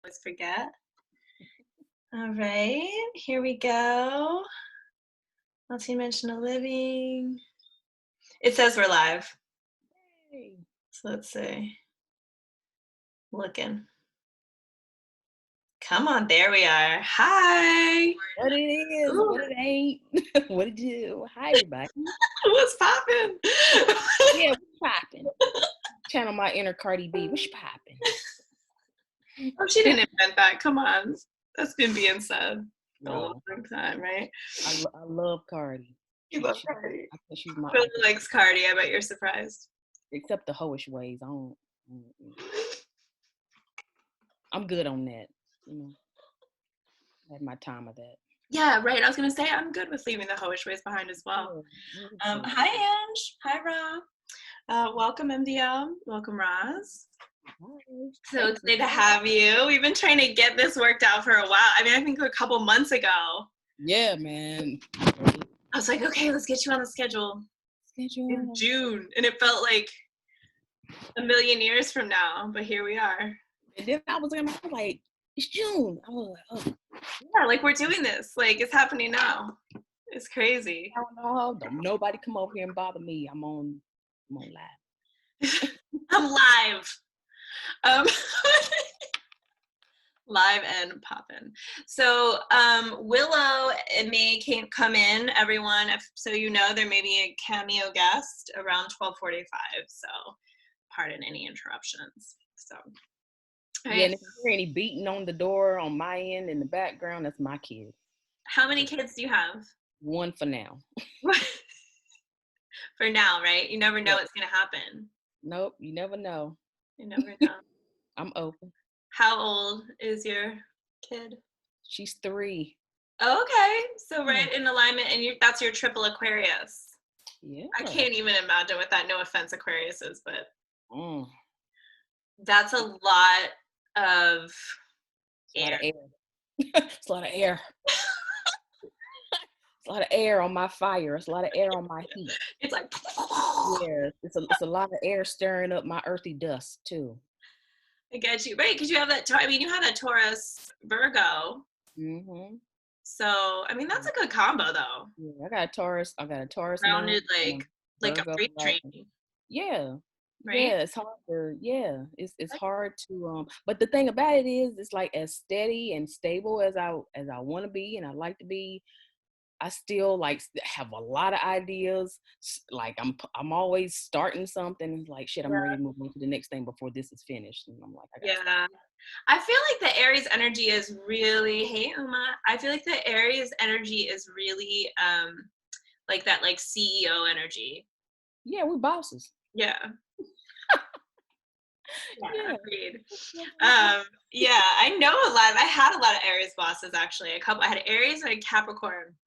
always forget. All right, here we go. MultiDimensional Living. It says we're live. Hey. So let's see. Looking. Come on, there we are. Hi. What it is, Ooh. what it ain't, what it do. Hi, everybody. What's popping? Yeah, what's popping? Channel my inner Cardi B. What's popping? Oh, she didn't invent that. Come on. That's been being said for a No. long time, right? I love Cardi. You love Cardi. I think she's my. Who likes Cardi? I bet you're surprised. Except the hoish ways. I'm good on that. You know, I had my time of that. Yeah, right. I was gonna say I'm good with leaving the hoish ways behind as well. Hi, Ange. Hi, Ra. Welcome, MDL. Welcome, Roz. Hi. So excited to have you. We've been trying to get this worked out for a while. I mean, I think a couple months ago. Yeah, man. I was like, okay, let's get you on the schedule. In June, and it felt like a million years from now, but here we are. And then I was like, it's June. I was like, oh. Yeah, like we're doing this. Like it's happening now. It's crazy. Don't nobody come over here and bother me. I'm on live. I'm live. Live and poppin'. So Willow may come in, everyone. So you know there may be a cameo guest around 12:45. So pardon any interruptions. So right. Yeah, and if you hear any beating on the door on my end in the background, that's my kid. How many kids do you have? One for now. For now, right? You never know what's gonna happen. Nope, you never know. You never know. I'm open. How old is your kid? She's 3. Oh, okay, so right in alignment, and that's your triple Aquarius. Yeah. I can't even imagine what that, no offense, Aquarius is, but that's a lot of air. It's a lot of air. It's a lot of air on my fire. It's a lot of air on my heat. It's like yeah, it's a lot of air stirring up my earthy dust too. I get you, right? Because you have that. I mean, you have that Taurus Virgo. Mm-hmm. So I mean, that's a good combo, though. Yeah, I got a Taurus. Rounded like a freight train. Yeah. Right? Yeah, it's hard. It's hard to. But the thing about it is, it's like as steady and stable as I want to be, and I like to be. I still like have a lot of ideas. Like I'm always starting something. It's like shit, I'm ready to move on to the next thing before this is finished. And I'm like, I feel like the Aries energy is really, hey Uma, I feel like the Aries energy is really like that like CEO energy. Yeah, we're bosses. Yeah. Yeah, agreed. Yeah, I know I had a lot of Aries bosses actually. I had Aries and Capricorn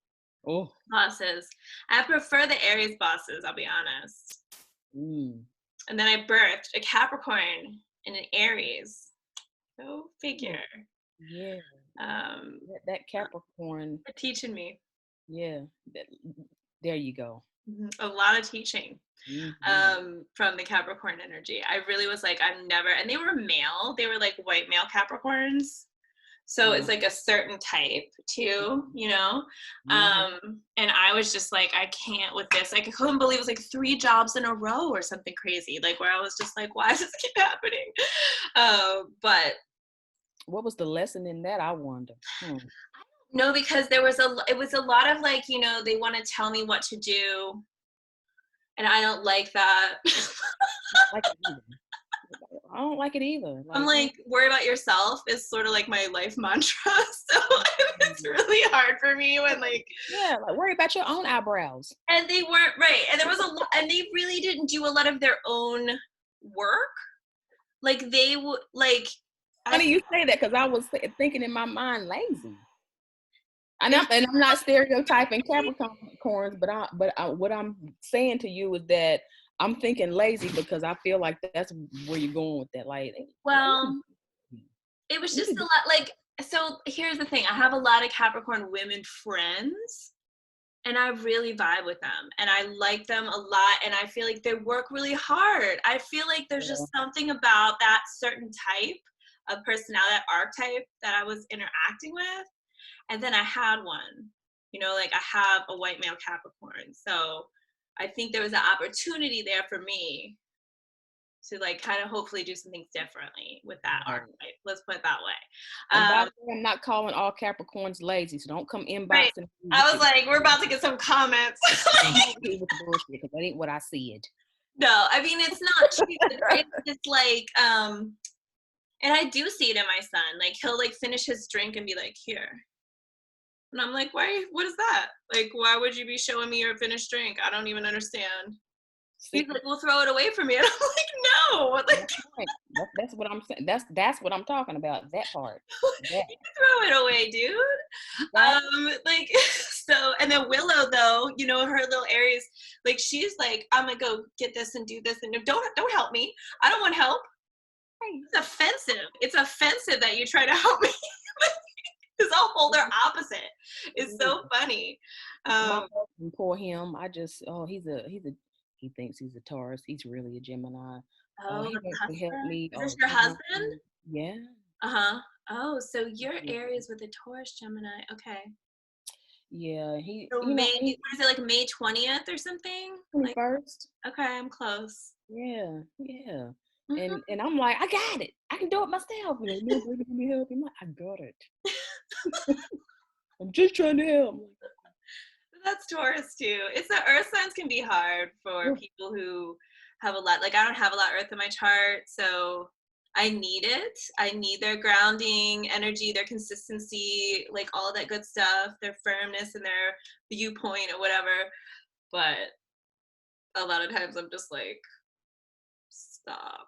bosses. I prefer the Aries bosses, I'll be honest. And then I birthed a Capricorn and an Aries. Go figure. Yeah. That Capricorn. They're teaching me. Yeah. There you go. A lot of teaching from the Capricorn energy. I really was like, I'm never, and they were male. They were like white male Capricorns. So it's like a certain type too, you know? And I was just like, I can't with this. Like, I couldn't believe it was like 3 jobs in a row or something crazy. Like where I was just like, why does this keep happening? But what was the lesson in that? I wonder. No, because it was a lot of like, you know, they want to tell me what to do. And I don't like that. I don't like it either. I'm like, worry about yourself is sort of like my life mantra. So it's really hard for me when like. Yeah, like worry about your own eyebrows. And they weren't, right. And there was a lot, and they really didn't do a lot of their own work. Like they would like. Funny you say that because I was thinking in my mind lazy. And I'm not stereotyping Capricorns, but what I'm saying to you is that I'm thinking lazy because I feel like that's where you're going with that. Like, well, it was just a lot. Like, so here's the thing: I have a lot of Capricorn women friends, and I really vibe with them, and I like them a lot, and I feel like they work really hard. I feel like there's just something about that certain type a personality archetype that I was interacting with. And then I had one, like I have a white male Capricorn. So I think there was an opportunity there for me to like kind of hopefully do some things differently with that Right. archetype. Let's put it that way. And by the way, I'm not calling all Capricorns lazy, so don't come Right. inboxing. I was like, we're about to get some comments. With the bullshit, because that ain't what I said. No, I mean, it's not true. It's like, and I do see it in my son. Like he'll like finish his drink and be like, here. And I'm like, why? What is that? Like, why would you be showing me your finished drink? I don't even understand. He's like, well, throw it away from me. And I'm like, no. Like, that's right. That's what I'm saying. That's what I'm talking about. That part. That. You throw it away, dude. Like, so, and then Willow, though, her little Aries, like, she's like, I'm gonna go get this and do this, and don't help me. I don't want help. It's offensive. It's offensive that you try to help me. Because I'll hold their opposite. It's so funny. Poor him. He thinks he's a Taurus. He's really a Gemini. Oh, He wants to help me. Is this your husband? Yeah. Uh-huh. Oh, so you're Aries with a Taurus Gemini. Okay. Yeah, he. So May, what is it, like May 20th or something? 21st. Like, okay, I'm close. Yeah. Mm-hmm. And I'm like, I got it. I can do it myself. No, baby, can you help me? I got it. I'm just trying to help. That's Taurus too. It's the earth signs can be hard for people who have a lot. Like I don't have a lot of earth in my chart, so I need it. I need their grounding energy, their consistency, like all that good stuff, their firmness and their viewpoint or whatever. But a lot of times I'm just like, stop.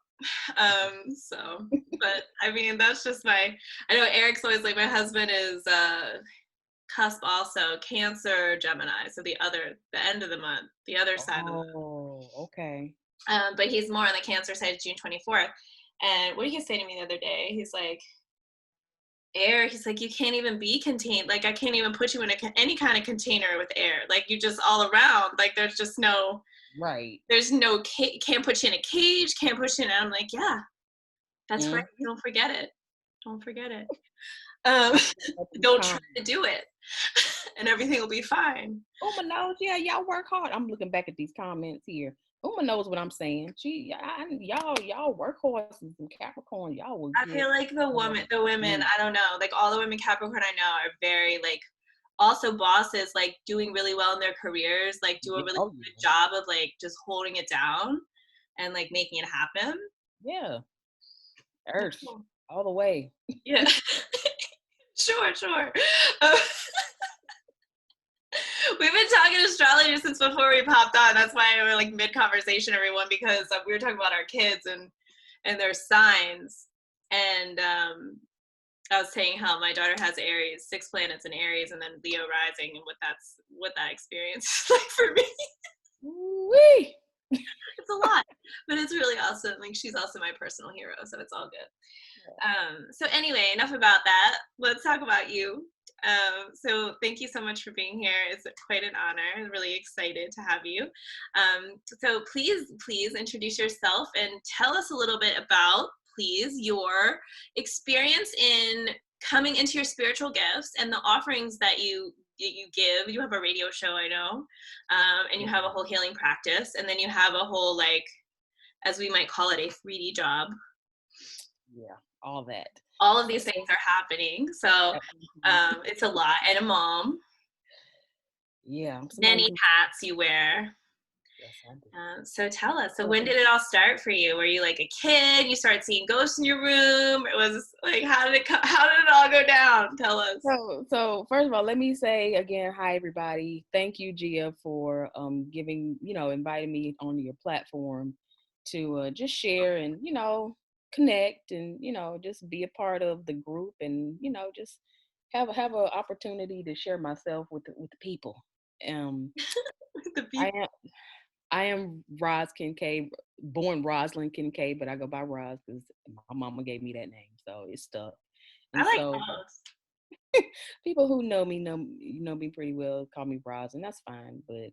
But I mean, that's just I know Eric's always like, my husband is cusp also, Cancer, Gemini. So the end of the month, the other side of the month. Oh, okay. But he's more on the Cancer side, June 24th. And what did he say to me the other day? He's like, air, he's like, you can't even be contained. Like, I can't even put you in any kind of container with air. Like, you just all around. Like, there's just no, right. There's no, can't put you in a cage, can't push you in. And I'm like, yeah, that's right. Don't forget it. Don't forget it. Don't try to do it. And everything will be fine. Uma knows, yeah, y'all work hard. I'm looking back at these comments here. Uma knows what I'm saying. Y'all workhorses and Capricorn. Y'all will. I feel like the women, I don't know, like all the women Capricorn I know are very like, also bosses, like doing really well in their careers, like do a really good job of like just holding it down and like making it happen. Yeah. Earth, all the way. Yeah. Sure. We've been talking astrology since before we popped on. That's why we're like mid-conversation, everyone, because we were talking about our kids and their signs. And I was saying how my daughter has Aries, 6 planets in Aries, and then Leo rising, and what that experience is like for me. Wee! It's a lot, but it's really awesome. Like she's also my personal hero, so it's all good. So anyway, enough about that. Let's talk about you. So thank you so much for being here. It's quite an honor. I'm really excited to have you. So please introduce yourself and tell us a little bit about, please, your experience in coming into your spiritual gifts and the offerings that you give. You have a radio show, I know, and you have a whole healing practice, and then you have a whole, like, as we might call it, a 3D job. Yeah, all that. All of these things are happening, so it's a lot. And a mom. Yeah. Many hats you wear. Yes, I do. So tell us. So when did it all start for you? Were you like a kid? You started seeing ghosts in your room? It was like, how did it all go down? Tell us. So first of all, let me say again, hi everybody. Thank you, Gia, for inviting me on your platform to just share and connect and just be a part of the group and just have an opportunity to share myself with the people. The people. I am Roz Kincaid, born Rosalind Kincaid, but I go by Roz because my mama gave me that name, so it's stuck. And I like Roz. People who know me me pretty well, call me Roz, and that's fine. But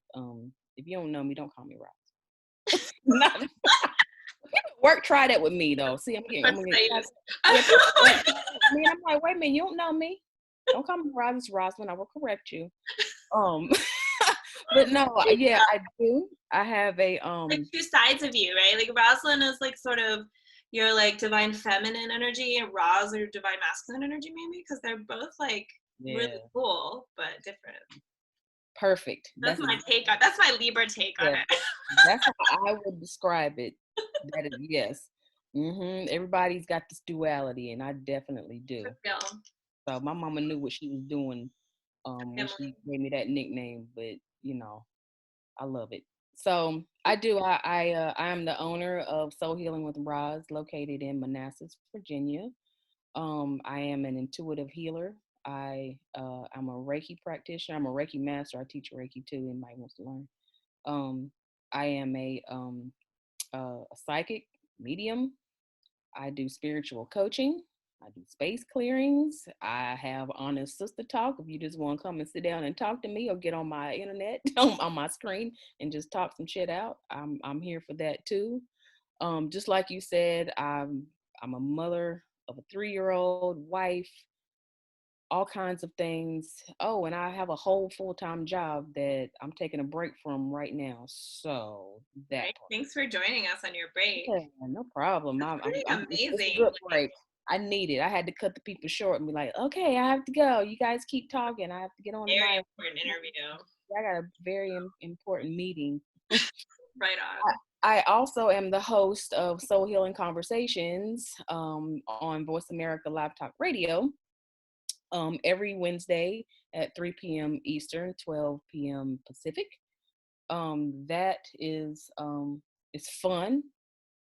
if you don't know me, don't call me Roz. Work, try that with me though. See, I'm gonna get yeah, people work try that with me, and I'm like, wait a minute, you don't know me. Don't call me Rosalind. I will correct you. Um, but no, yeah, I do. I have a Like two sides of you, right? Like Rosalind is like sort of your like divine feminine energy, and Roz or divine masculine energy, maybe, because they're both like really yeah, cool but different. perfect. That's my take on. That's my Libra take on Yeah, it. that's how I would describe it. That is yes. Everybody's got this duality, and I definitely For do. real. So my mama knew what she was doing when she Family. gave me that nickname, but you know, I love it. So I do. I am the owner of Soul Healing with Roz, located in Manassas, Virginia. I am an intuitive healer. I'm a Reiki practitioner. I'm a Reiki master. I teach Reiki too. Anybody wants to learn. Um, I am a psychic medium. I do spiritual coaching. I do space clearings. I have honest sister talk. If you just want to come and sit down and talk to me or get on my internet on my screen and just talk some shit out, I'm here for that too. Just like you said, I'm a mother of a 3-year-old, wife, all kinds of things. Oh, and I have a whole full-time job that I'm taking a break from right now. So that Right. part. Thanks for joining us on your break. Yeah, no problem. That's pretty It's a amazing. good Like, break. I need it. I had to cut the people short and be like, okay, I have to go. You guys keep talking. I have to get on very my. important interview. I got a very important meeting. Right on. I also am the host of Soul Healing Conversations on Voice America Live Talk Radio every Wednesday at 3 p.m. Eastern, 12 p.m. Pacific. That is it's fun,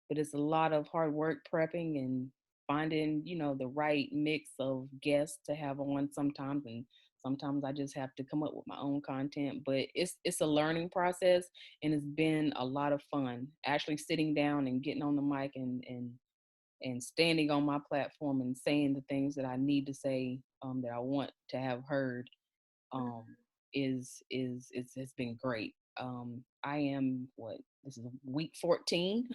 but it's a lot of hard work prepping and finding, the right mix of guests to have on sometimes, and sometimes I just have to come up with my own content, but it's a learning process, and it's been a lot of fun actually sitting down and getting on the mic and standing on my platform and saying the things that I need to say, that I want to have heard, um, it's been great. I am what this is week 14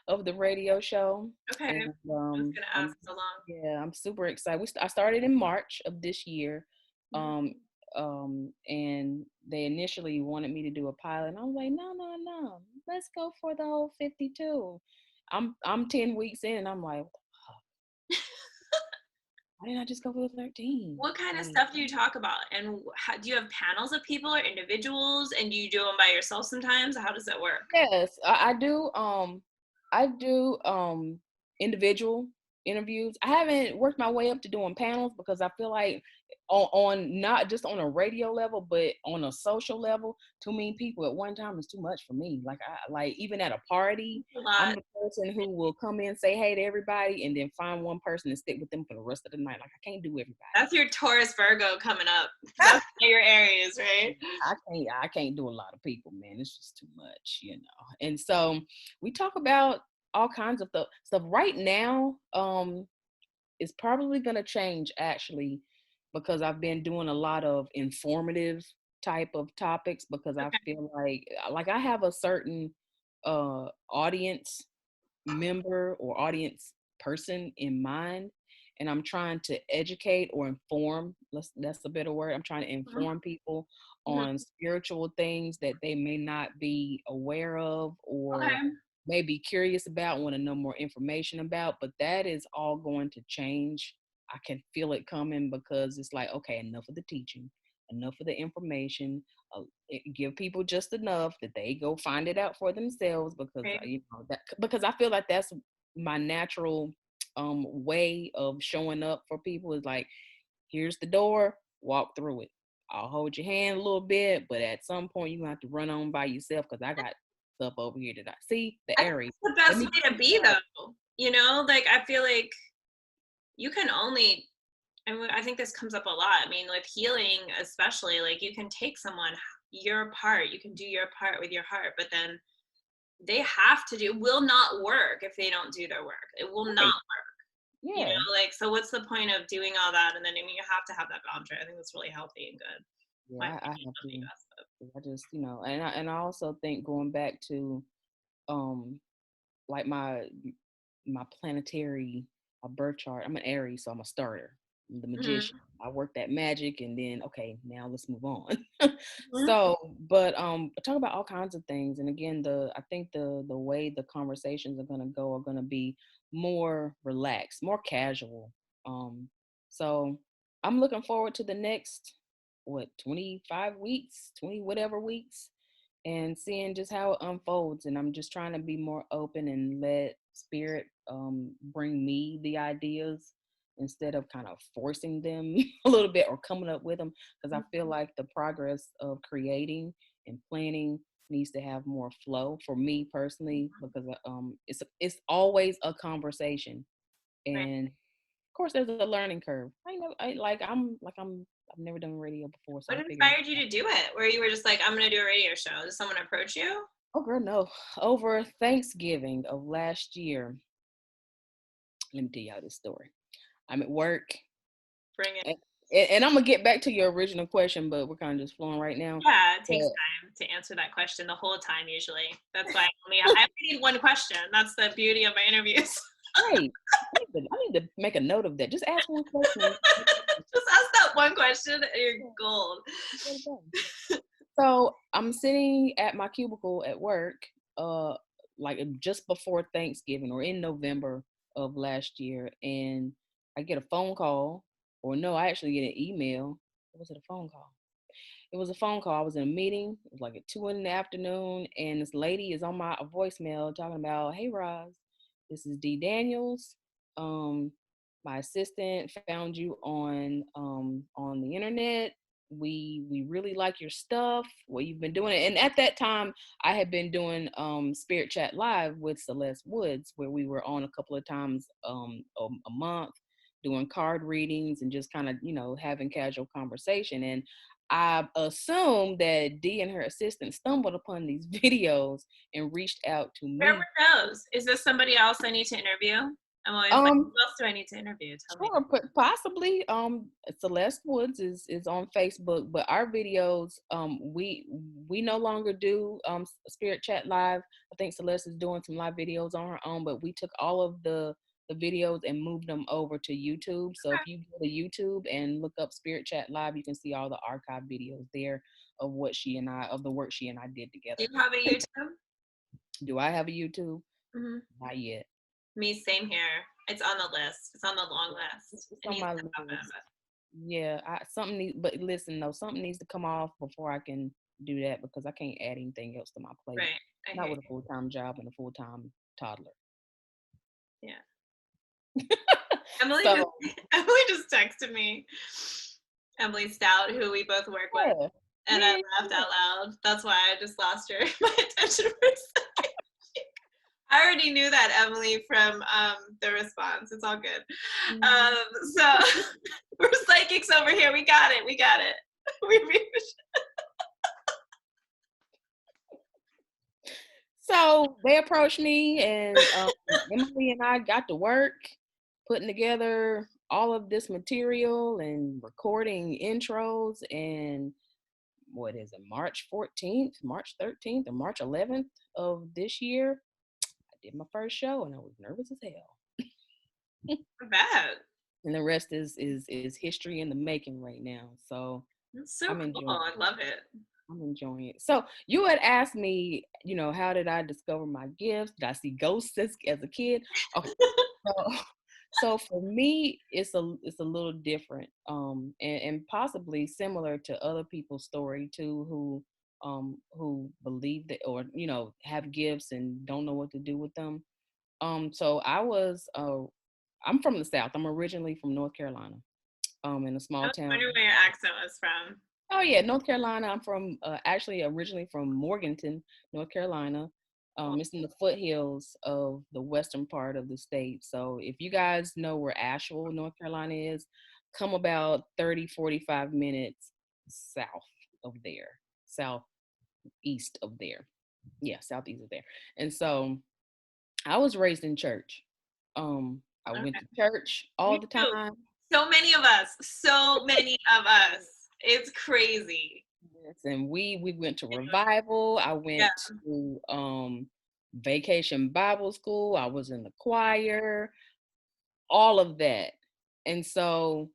of the radio show, Okay. and I was gonna ask so long. I'm super excited. I started in March of this year, Mhm. um, and they initially wanted me to do a pilot, and I was like, no, no, no, let's go for the whole 52. I'm 10 weeks in, and I'm like, why didn't I just go for the 13? What kind of Like, stuff do you talk about? And how, do you have panels of people or individuals? And do you do them by yourself sometimes? How does it work? yes, I do. I do individual interviews. I haven't worked my way up to doing panels because I feel like on not just on a radio level, but on a social level, too many people at one time is too much for me. Like I like even at a party, A I'm lot. the person who will come in, say hey to everybody, and then find one person and stick with them for the rest of the night. Like I can't do everybody. That's your Taurus Virgo coming up. That's your Aries, right? I can't do a lot of people, man. It's just too much. And so we talk about all kinds of stuff right now. It's probably gonna change actually because I've been doing a lot of informative type of topics because I Okay. feel like I have a certain audience member or audience person in mind, and I'm trying to educate or inform, that's a better word. I'm trying to Mhm. inform people Mhm. on spiritual things that they may not be aware of or Okay. may be curious about, want to know more information about, but that is all going to change. I can feel it coming because it's like, okay, enough of the teaching, enough of the information. Give people just enough that they go find it out for themselves because Right. because I feel like that's my natural way of showing up for people is like, here's the door, walk through it. I'll hold your hand a little bit, but at some point you're gonna have to run on by yourself because I got stuff over here that I see the I think area. it's the Let best me way to be, though. Like I feel like you can only, and I think this comes up a lot. I mean, with healing, especially, like you can take someone your part, you can do your part with your heart, but then they have to do, will not work if they don't do their work. It will not right. work. Yeah. Like, so what's the point of doing all that? And then, I mean, you have to have that boundary. I think that's really healthy and good. My Yeah, I opinion have of the to. US. I just, and I also think going back to um like my planetary, my birth chart. I'm an Aries, so I'm a starter. I'm the magician. I work that magic, and then okay, now let's move on. So, but talk about all kinds of things, and again, I think the way the conversations are gonna be more relaxed, more casual. So I'm looking forward to the next 25 weeks, 20 whatever weeks, and seeing just how it unfolds. And I'm just trying to be more open and let spirit bring me the ideas instead of kind of forcing them a little bit or coming up with them, because I feel like the progress of creating and planning needs to have more flow for me personally, because it's always a conversation, and of course there's a learning curve. I've never done radio before, so What I'm figuring inspired you it out. to do it? Where you were just like, I'm going to do a radio show. Did someone approach you? Oh girl, no. Over Thanksgiving of last year, let me tell y'all this story. I'm at work. Bring it. And I'm gonna get back to your original question, but we're kind of just flowing right now. Yeah, it takes But, time to answer that question the whole time usually. That's why I only need one question. That's the beauty of my interviews. hey, I need to make a note of that. Just ask one question. Just ask that one question and you're gold. So I'm sitting at my cubicle at work, like just before Thanksgiving or in November of last year, and I get a phone call, or no, I actually get an email. Or was it a phone call? It was a phone call. I was in a meeting. It was like at 2 in the afternoon, and this lady is on my voicemail talking about, "Hey, Roz, this is D Daniels. Um, my assistant found you on the internet. We really like your stuff. What you've been doing." And at that time, I had been doing Spirit Chat Live with Celeste Woods, where we were on a couple of times a month, doing card readings and just kind of having casual conversation. And I assumed that Dee and her assistant stumbled upon these videos and reached out to Where me. were those? Is this somebody else I need to interview? I'm always like, Um, who else do I need to interview? Tell me. sure, but possibly. Celeste Woods is on Facebook, but our videos, we no longer do Spirit Chat Live. I think Celeste is doing some live videos on her own, but we took all of the videos and moved them over to YouTube. So if you go to YouTube and look up Spirit Chat Live, you can see all the archive videos there of the work she and I did Do together. you have a YouTube? Do I have a YouTube? Mm-hmm. Not yet. Me, same here. It's on the list. It's on the long list. It's It on needs my to happen. list. Yeah, but listen though, something needs to come off before I can do that, because I can't add anything else to my plate. Right. I Not hear with a full-time job and a full-time toddler. you. Yeah. Emily So just Emily just texted me. Emily Stout, who we both work with, yeah, and I laughed out loud. That's why I just lost my attention for a second. I already knew that, Emily, from the response. It's all good. So we're psychics over here. We got it. We got it. So they approached me, and Emily and I got to work putting together all of this material and recording intros. And what is it, March 14th, March 13th, or March 11th of this year, I did my first show, and I was nervous as hell. Bad. And the rest is history in the making right now. So That's so I'm cool. enjoying I love it. I'm enjoying it. So you had asked me, how did I discover my gifts? Did I see ghosts as a kid? Okay. So for me, it's a little different, and possibly similar to other people's story too, who believe that, or have gifts and don't know what to do with them. So I'm from the South. I'm originally from North Carolina, in a I small was town. wondering where your accent was from. Oh yeah, North Carolina. I'm from actually originally from Morganton, North Carolina. It's in the foothills of the western part of the state. So if you guys know where Asheville, North Carolina is, come about 30, 45 minutes south of there, southeast of there. Yeah, southeast of there. And so I was raised in church. I went Okay. to church all Me the too. time. So many of us. So many of us. It's crazy. Yes, and we went to revival. I Yeah. went to Vacation Bible School. I was in the choir, all of that. And so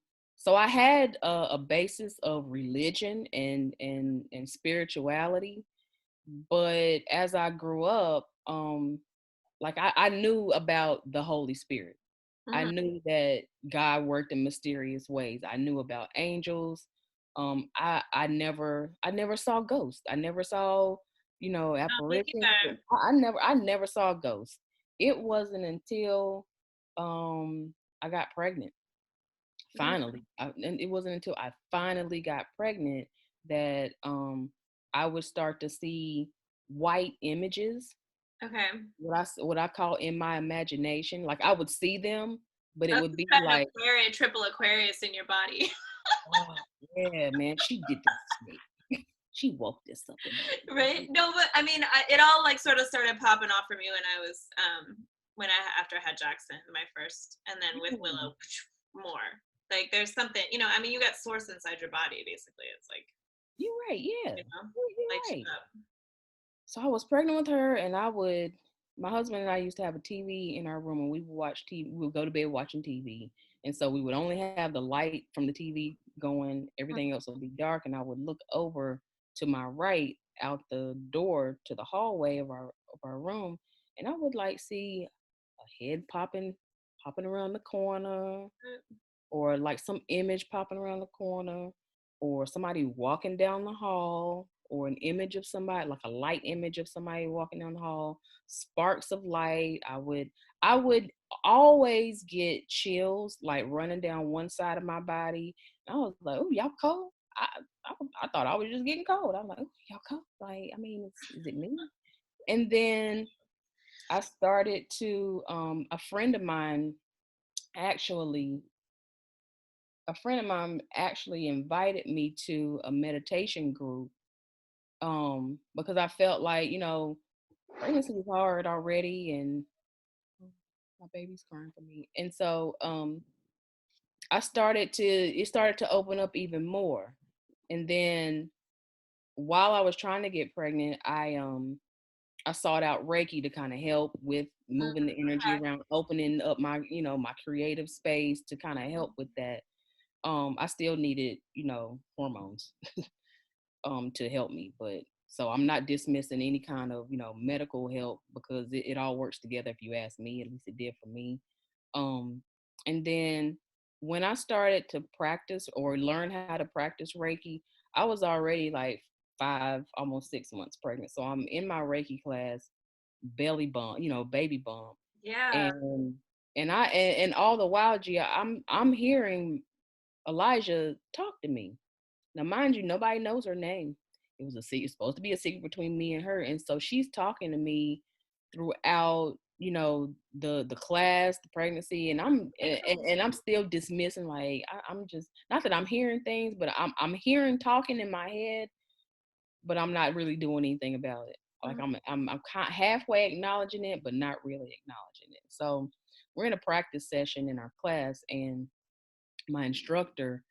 I had a basis of religion and spirituality. But as I grew up, like I knew about the Holy Spirit. I Mhm. knew that God worked in mysterious ways. I knew about angels. I never saw ghosts. I never saw, Me apparitions. either. I never saw ghosts. It wasn't until I got pregnant. Mm, Finally, and it wasn't until I finally got pregnant that I would start to see white images, okay. what I call in my imagination. Like I would see them, but it That's would be got an like, Aquarius, triple Aquarius in your body. oh yeah, man, she did this to me. She woke this up in Right? me. No, but I mean, it all like sort of started popping off for me when I was when I after I had Jackson, my first, and then with Yeah, Willow, more. Like there's something, I mean, you got source inside your body, basically. It's like, you're right. Yeah, you know, you're lights you right. up. So I was pregnant with her, and my husband and I used to have a TV in our room, and we would watch TV. We would go to bed watching TV, and so we would only have the light from the TV going. Everything else would be dark, and I would look over to my right out the door to the hallway of our room, and I would like see a head popping around the corner, or like some image popping around the corner, or somebody walking down the hall, or an image of somebody, like a light image of somebody walking down the hall, sparks of light. I would always get chills like running down one side of my body. I was like, oh, y'all cold? I thought I was just getting cold. I'm like, oh, y'all cold? Like, I mean, is it me? And then I started to a friend of mine actually invited me to a meditation group, because I felt like, pregnancy was hard already, and my baby's crying for me. And so it started to open up even more. And then while I was trying to get pregnant, I sought out Reiki to kind of help with moving the energy Okay. around, opening up my creative space to kind of help with that. I still needed, hormones to help me. But so I'm not dismissing any kind of, medical help, because it all works together, if you ask me. At least it did for me. Um, and then when I started to practice or learn how to practice Reiki, I was already like almost 6 months pregnant. So I'm in my Reiki class, belly bump, baby bump. Yeah. And all the while, Gia, I'm hearing Elijah talk to me. Now, mind you, nobody knows her name. It was a secret. It's supposed to be a secret between me and her. And so she's talking to me throughout, the class, the pregnancy, and I'm still dismissing. Like I'm just, not that I'm hearing things, but I'm hearing talking in my head, but I'm not really doing anything about it. Like Mhm. I'm halfway acknowledging it, but not really acknowledging it. So we're in a practice session in our class, and my instructor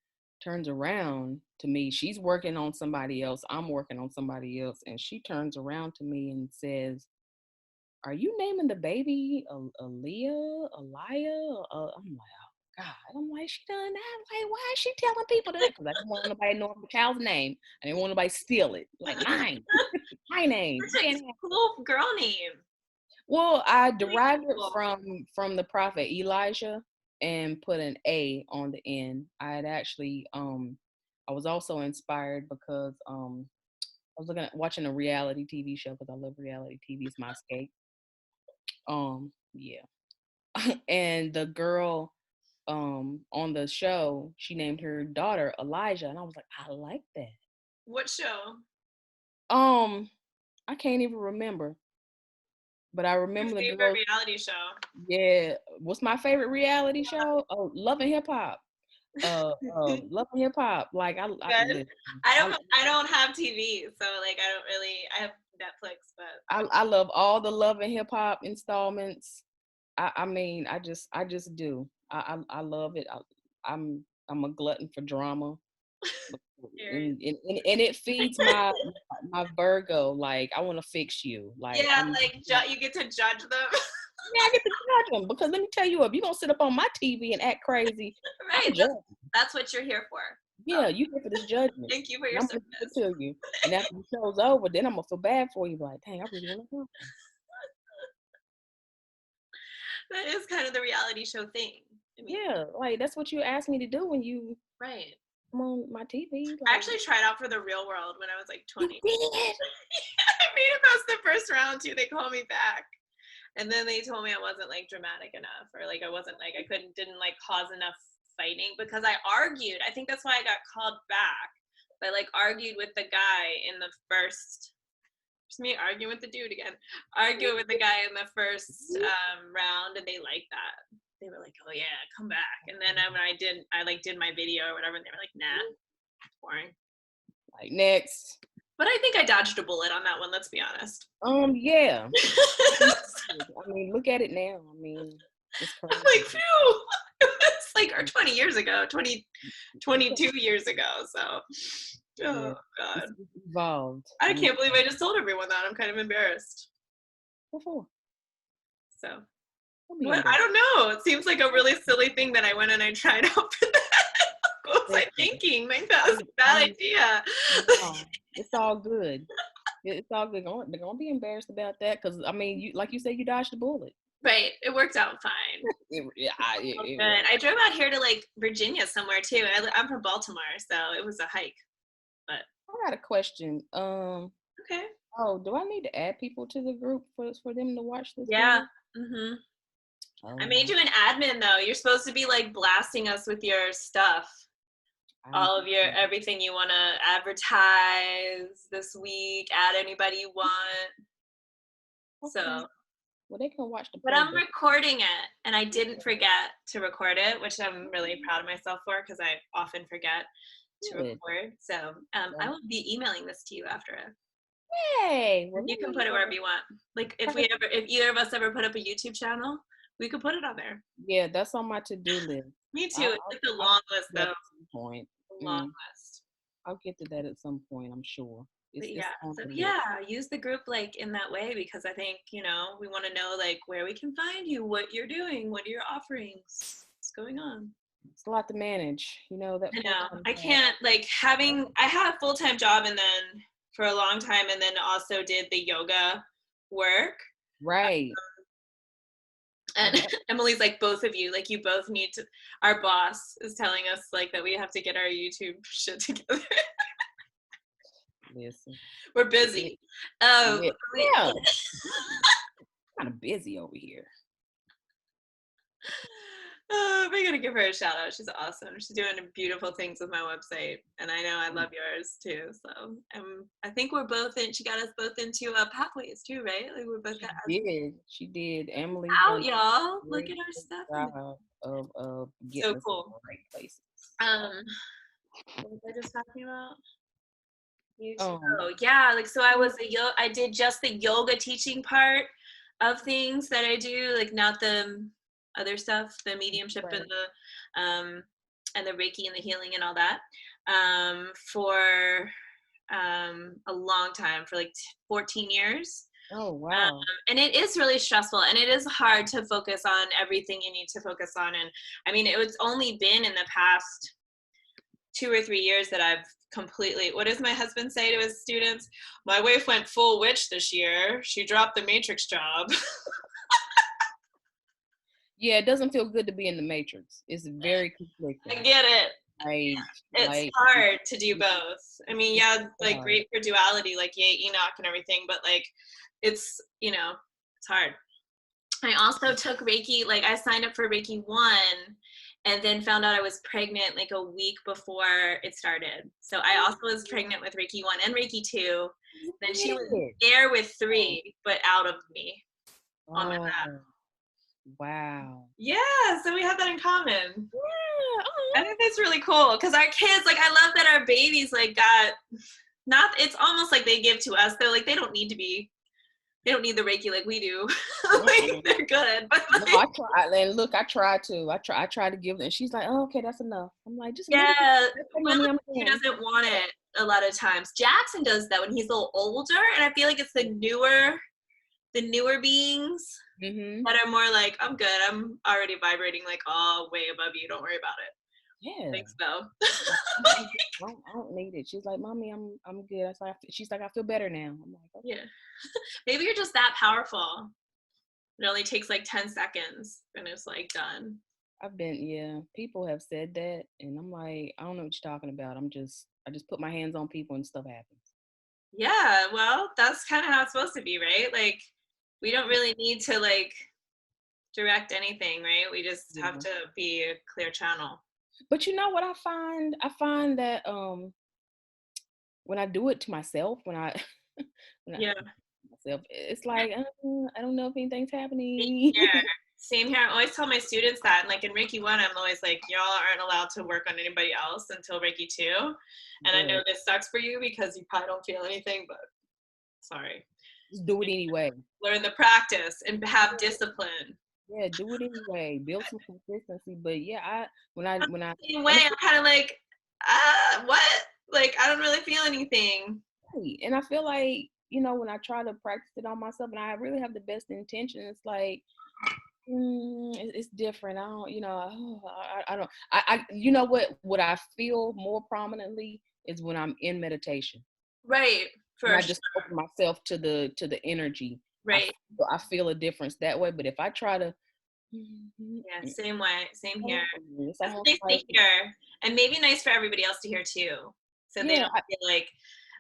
turns around to me. She's working on somebody else. I'm working on somebody else. And she turns around to me and says, "Are you naming the baby Aaliyah, Aliyah?" I'm like, "Oh, God." I'm like, "She done that? Like, why is she telling people that?" Because I didn't want nobody to know the child's name. I didn't want nobody to steal it. Like, mine, my name. You Such can't a have. cool girl name. Well, I Really derived it cool. from the prophet Elijah and put an A on the end. I was also inspired because I was watching a reality TV show, because I love reality TV. It's my escape. Yeah. And the girl on the show, she named her daughter Elijah, and I was like, I like that. What show? Um I can't even remember, but I Your remember the favorite girl. reality show? Yeah, what's my favorite reality show? Oh, Love and Hip Hop. Love and Hip Hop. Like Good. listen, I I don't I don't have TV, so like I don't really I have Netflix, but I love all the Love and Hip Hop installments. I mean, I just do. I love it. I'm a glutton for drama, and it feeds my Virgo. Like, I want to fix you. Like, Yeah, like you get to judge them. Yeah, I get to judge them, because let me tell you, if you're gonna sit up on my TV and act crazy, right? That's what you're here for. Yeah, you here for this judgment. Thank you for your service. I'm gonna give it to you, and after the show's over, then I'm gonna feel bad for you. Like, dang, I really want to. That is kind of the reality show thing. I mean, yeah, like that's what you asked me to do when you come on my TV. Like, I actually tried out for The Real World when I was like 20. You did? I made it past the first round too. They called me back. And then they told me I wasn't like dramatic enough, or like I wasn't like, I didn't like cause enough fighting, because I argued. I think that's why I got called back. I like argued with the guy in the first, just me arguing with the dude again, arguing with the guy in the first round, and they liked that. They were like, oh yeah, come back. And then when I did my video or whatever, and they were like, nah, it's boring. Like, next. But I think I dodged a bullet on that one, let's be honest. Yeah. I mean, look at it now. I mean, it's crazy. I'm like, phew. It's like, or 20 years ago, 22 years ago. So, oh, God. It's evolved. I can't believe I just told everyone that. I'm kind of embarrassed. What for? So, I don't know. It seems like a really silly thing that I went and I tried out for that. What was I thinking? Maybe that was a bad idea. It's all good. It's all good. They're gonna be embarrassed about that, because I mean, you, like you said, you dodged a bullet. Right. It worked out fine. I drove out here to like Virginia somewhere too. I'm from Baltimore, so it was a hike. But I got a question. Okay. Oh, do I need to add people to the group for them to watch this? Yeah. Mm-hmm. Oh. I made you an admin though. You're supposed to be like blasting us with your stuff. All of your everything you want to advertise this week. Add anybody you want. Okay. So. Well, they can watch the. But I'm recording it, and I didn't forget to record it, which I'm really proud of myself for, because I often forget to record. So I will be emailing this to you after it. Hey, well, you can put it wherever you want. Like if either of us ever put up a YouTube channel, we could put it on there. Yeah, that's on my to-do list. Me too. It's a long list though. At some point. Long list. I'll get to that at some point, I'm sure. Use the group like in that way, because I think, we want to know like where we can find you, what you're doing, what are your offerings, what's going on. It's a lot to manage, that. I know. I can't I had a full-time job, and then for a long time, and then also did the yoga work. Right. And Emily's like, both of you, like you both need to, our boss is telling us like that we have to get our YouTube shit together. Listen. We're busy. Yeah. Kind of busy over here. We're gonna give her a shout out. She's awesome. She's doing beautiful things with my website, and I know I love yours too. So I think we're both in. She got us both into pathways too, right? Like we're both. She did. Emily. Out, y'all! Look at our stuff. Of so cool. To the right places. What was I just talking about? So I did just the yoga teaching part of things that I do, like not the other stuff, the mediumship and the Reiki and the healing and all that, for a long time, for like 14 years. Oh, wow. And it is really stressful, and it is hard to focus on everything you need to focus on. And I mean, it's only been in the past 2 or 3 years that I've completely, what does my husband say to his students? My wife went full witch this year. She dropped the matrix job. Yeah, it doesn't feel good to be in the matrix. It's very conflicting. I get it. It's hard to do both. I mean, like great for duality, like Enoch and everything, but like it's, it's hard. I also took Reiki, like I signed up for Reiki 1 and then found out I was pregnant like a week before it started. So I also was pregnant with Reiki 1 and Reiki 2. Then she was there with 3, but out of me on my lap. Wow. Yeah, so we have that in common. Yeah. I think that's really cool, because our kids, like I love that our babies like got, it's almost like they give to us. They're like, they don't need to be they don't need the Reiki like we do. Uh-uh. Like they're good, but No, like I try, and look, I try to. I try to give them. And she's like, "Oh, okay, that's enough." I'm like, "Just a little bit." yeah, Okay, my mommy, little I'm nephew saying. doesn't want it a lot of times. Jackson does that when he's a little older, and I feel like it's the newer beings Mm-hmm. that are more like, I'm good. I'm already vibrating like all way above you. Don't worry about it. Yeah. Thanks though. I don't need it. She's like, "Mommy, I'm good." I was like, she's like, "I feel better now." I'm like, "Okay." Yeah. Maybe you're just that powerful. It only takes like 10 seconds and it's like done. Yeah. People have said that, and I'm like, I don't know what you're talking about. I just put my hands on people and stuff happens. Yeah, well, that's kind of how it's supposed to be, right? Like we don't really need to like direct anything, right? We just have Yeah. to be a clear channel. But you know what I find? I find that when I do it to myself, when I Yeah. myself, it's like I don't know if anything's Same happening. here. Same here. I always tell my students that. And like in Reiki 1, I'm always like, y'all aren't allowed to work on anybody else until Reiki 2. And I know Good. this sucks for you because you probably don't feel anything, but sorry. Just do it anyway. Learn the practice and have discipline. Yeah, do it anyway. Build some consistency. But yeah, when I Same way, and it's I'm kind of like, what? Like, I don't really feel anything. right. And I feel like, when I try to practice it on myself and I really have the best intention, it's like it's different. I don't, I don't. You know what I feel more prominently is when I'm in meditation. Right. When For I sure. just open myself to the energy, Right. I feel a difference that way. But if I try to, Yeah, same way. Same here. it's That's almost nice to like, hear. And maybe nice for everybody else to hear too. So they yeah, don't feel like,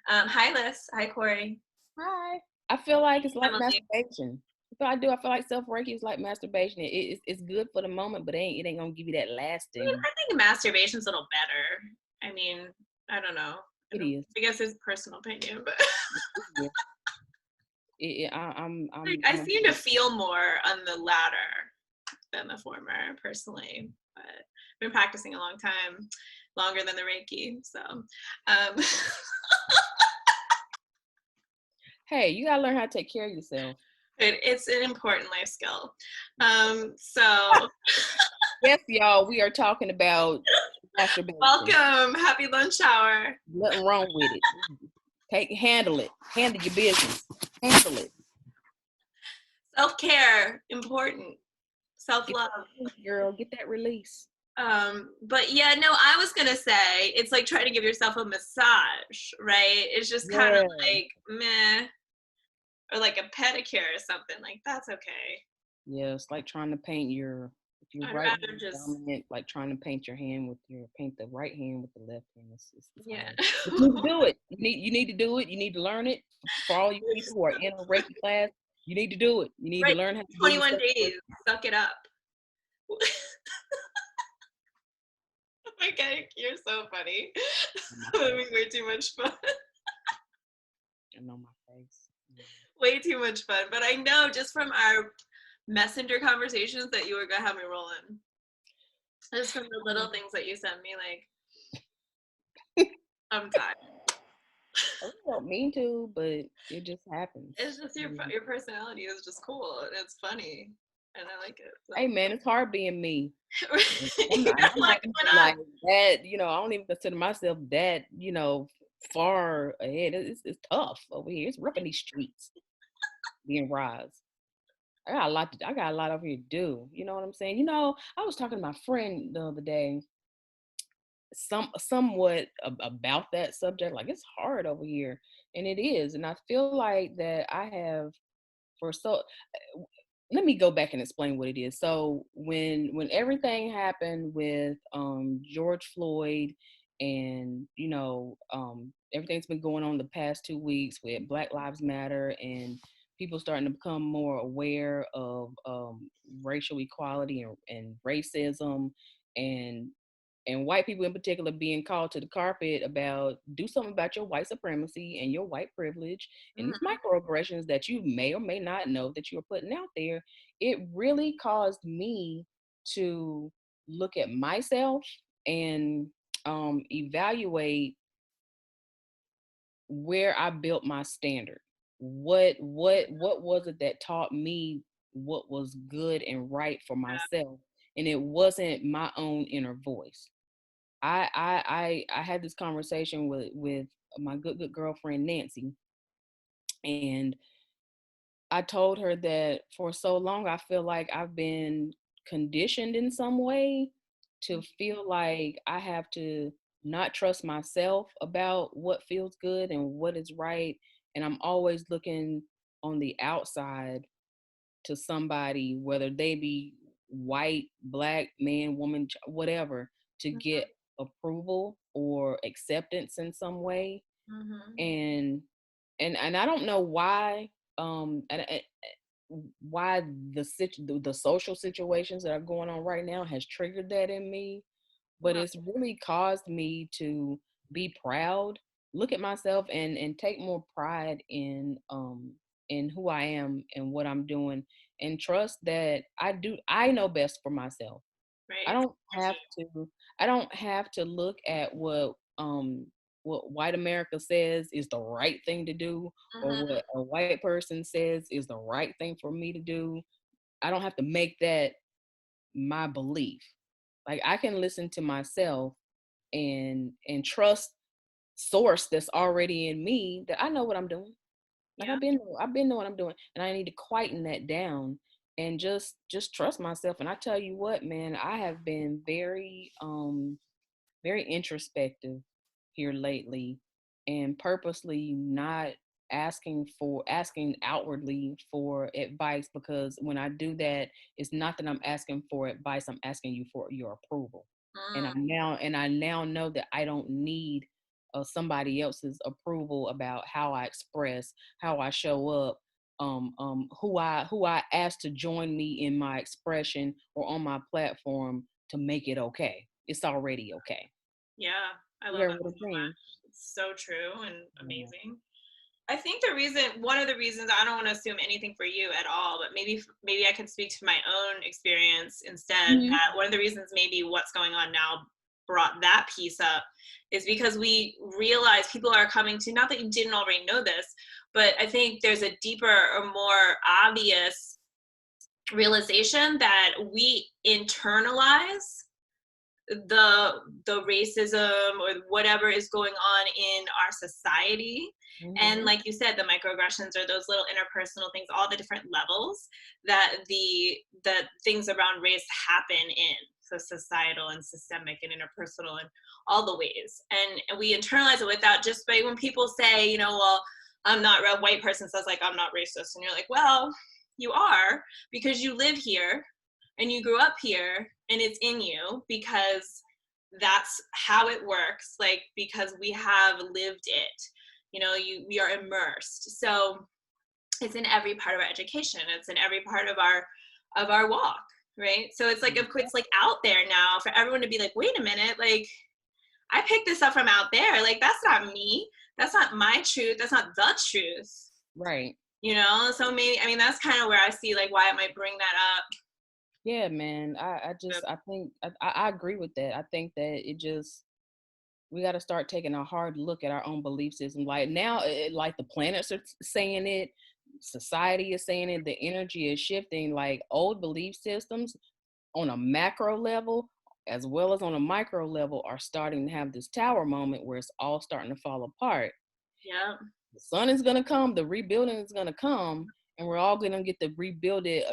hi, Liz. Hi, Corey. hi. I feel like it's like Emily. masturbation. I feel like self reiki is like masturbation. It's good for the moment, but it ain't gonna give you that I mean, lasting. I think masturbation's a little better. I mean, I don't know. It is. I guess it's personal opinion, but Yeah. like, I seem to feel more on the latter than the former, personally. But I've been practicing a long time, longer than the Reiki. So, Hey, you gotta learn how to take care of yourself. it's an important life skill. So Yes, y'all, we are talking about masturbation. welcome, happy lunch hour. Nothing wrong with it. Handle it. Handle your business. Handle it. Self-care, important. Get Self-love. that release, girl. Get that release. But yeah, no, I was gonna say it's like trying to give yourself a massage, right? It's just kind of Yeah. like meh, or like a pedicure or something. Like that's okay. Yeah, it's like trying to paint if you're I'd right rather hand just dominant, like trying to paint paint the right hand with the left hand. It's yeah. hard. But you need to do it. You need to do it. You need to learn it. For all you people who are in a Reiki class, you need to do it. You need to Right, learn how to give 21 yourself. days. Suck it up. Oh my god, you're so funny. Having way too much fun. And on my face. Way too much fun. But I know just from our messenger conversations that you were gonna have me rolling. Just from the little things that you sent me, like I'm tired. I really don't mean to, but it just happens. It's just your personality is just cool and it's funny and I like it. So. Hey man, it's hard being me. Yeah, I'm like not even going on. like that, I don't even consider myself that, far ahead. It's tough over here. It's rough in these streets being Roz. I got a lot over here to do. You know what I'm saying? I was talking to my friend the other day, somewhat about that subject. Like it's hard over here. And it is. And I feel like that I have for so let me go back and explain what it is. So when everything happened with George Floyd and everything's been going on the past 2 weeks with Black Lives Matter and people starting to become more aware of racial equality and racism and white people in particular being called to the carpet about do something about your white supremacy and your white privilege and these Mm-hmm. microaggressions that you may or may not know that you're putting out there. It really caused me to look at myself and evaluate where I built my standard. what was it that taught me what was good and right for myself, and it wasn't my own inner voice. I had this conversation with my good girlfriend Nancy, and I told her that for so long I feel like I've been conditioned in some way to feel like I have to not trust myself about what feels good and what is right. And I'm always looking on the outside to somebody, whether they be white, black, man, woman, whatever, to get approval or acceptance in some way. Mm-hmm. And I don't know why, and why the social situations that are going on right now has triggered that in me, but it's really caused me to be proud, look at myself, and take more pride in who I am and what I'm doing, and trust that I know best for myself. I Right. don't have to I don't have to look at what white America says is the right thing to do, or Mm-hmm. what a white person says is the right thing for me to do. I don't have to make that my belief. Like, I can listen to myself and trust source that's already in me, that I know what I'm doing. Like, Yeah. I've been knowing what I'm doing, and I need to quieten that down and just trust myself. And I tell you what, man, I have been very introspective here lately, and purposely not asking outwardly for advice, because when I do that, it's not that I'm asking for advice, I'm asking you for your approval. And Mm, I now know that I don't need somebody else's approval about how I express, how I show up, who I ask to join me in my expression or on my platform, to make it okay. It's already okay. yeah. I You love hear that what I'm so saying? much. It's so true and Yeah. amazing. I think one of the reasons, I don't want to assume anything for you at all, but maybe I can speak to my own experience instead. Mhm. That one of the reasons maybe what's going on now brought that piece up is because we realize people are coming to, not that you didn't already know this, but I think there's a deeper or more obvious realization that we internalize the racism or whatever is going on in our society. Mhm. And like you said, the microaggressions or those little interpersonal things, all the different levels that the things around race happen in, so societal and systemic and interpersonal and all the ways, and we internalize it without, just by, when people say, well, I'm not, a white person says like, I'm not racist, and you're like, well, you are, because you live here and you grew up here and it's in you, because that's how it works, like, because we have lived it, we are immersed. So it's in every part of our education, it's in every part of our walk, right? So it's like, it's like out there now for everyone to be like, wait a minute, like, I picked this up from out there, like, that's not me, that's not my truth, that's not the truth, Right. so maybe, I mean, that's kind of where I see like why it might bring that up. Yeah, man. I think I agree with that. I think that we got to start taking a hard look at our own belief system. Like now, like the planets are saying it, society is saying it, the energy is shifting. Like old belief systems on a macro level, as well as on a micro level, are starting to have this tower moment where it's all starting to fall apart. Yeah. The sun is going to come, the rebuilding is going to come, and we're all going to get to rebuild it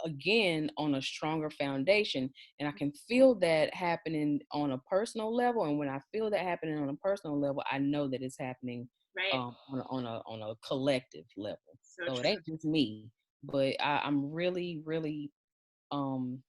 again on a stronger foundation. And I can feel that happening on a personal level, and when I feel that happening on a personal level, I know that it's happening Right. on a collective level. So So it true. ain't just me, but I'm really um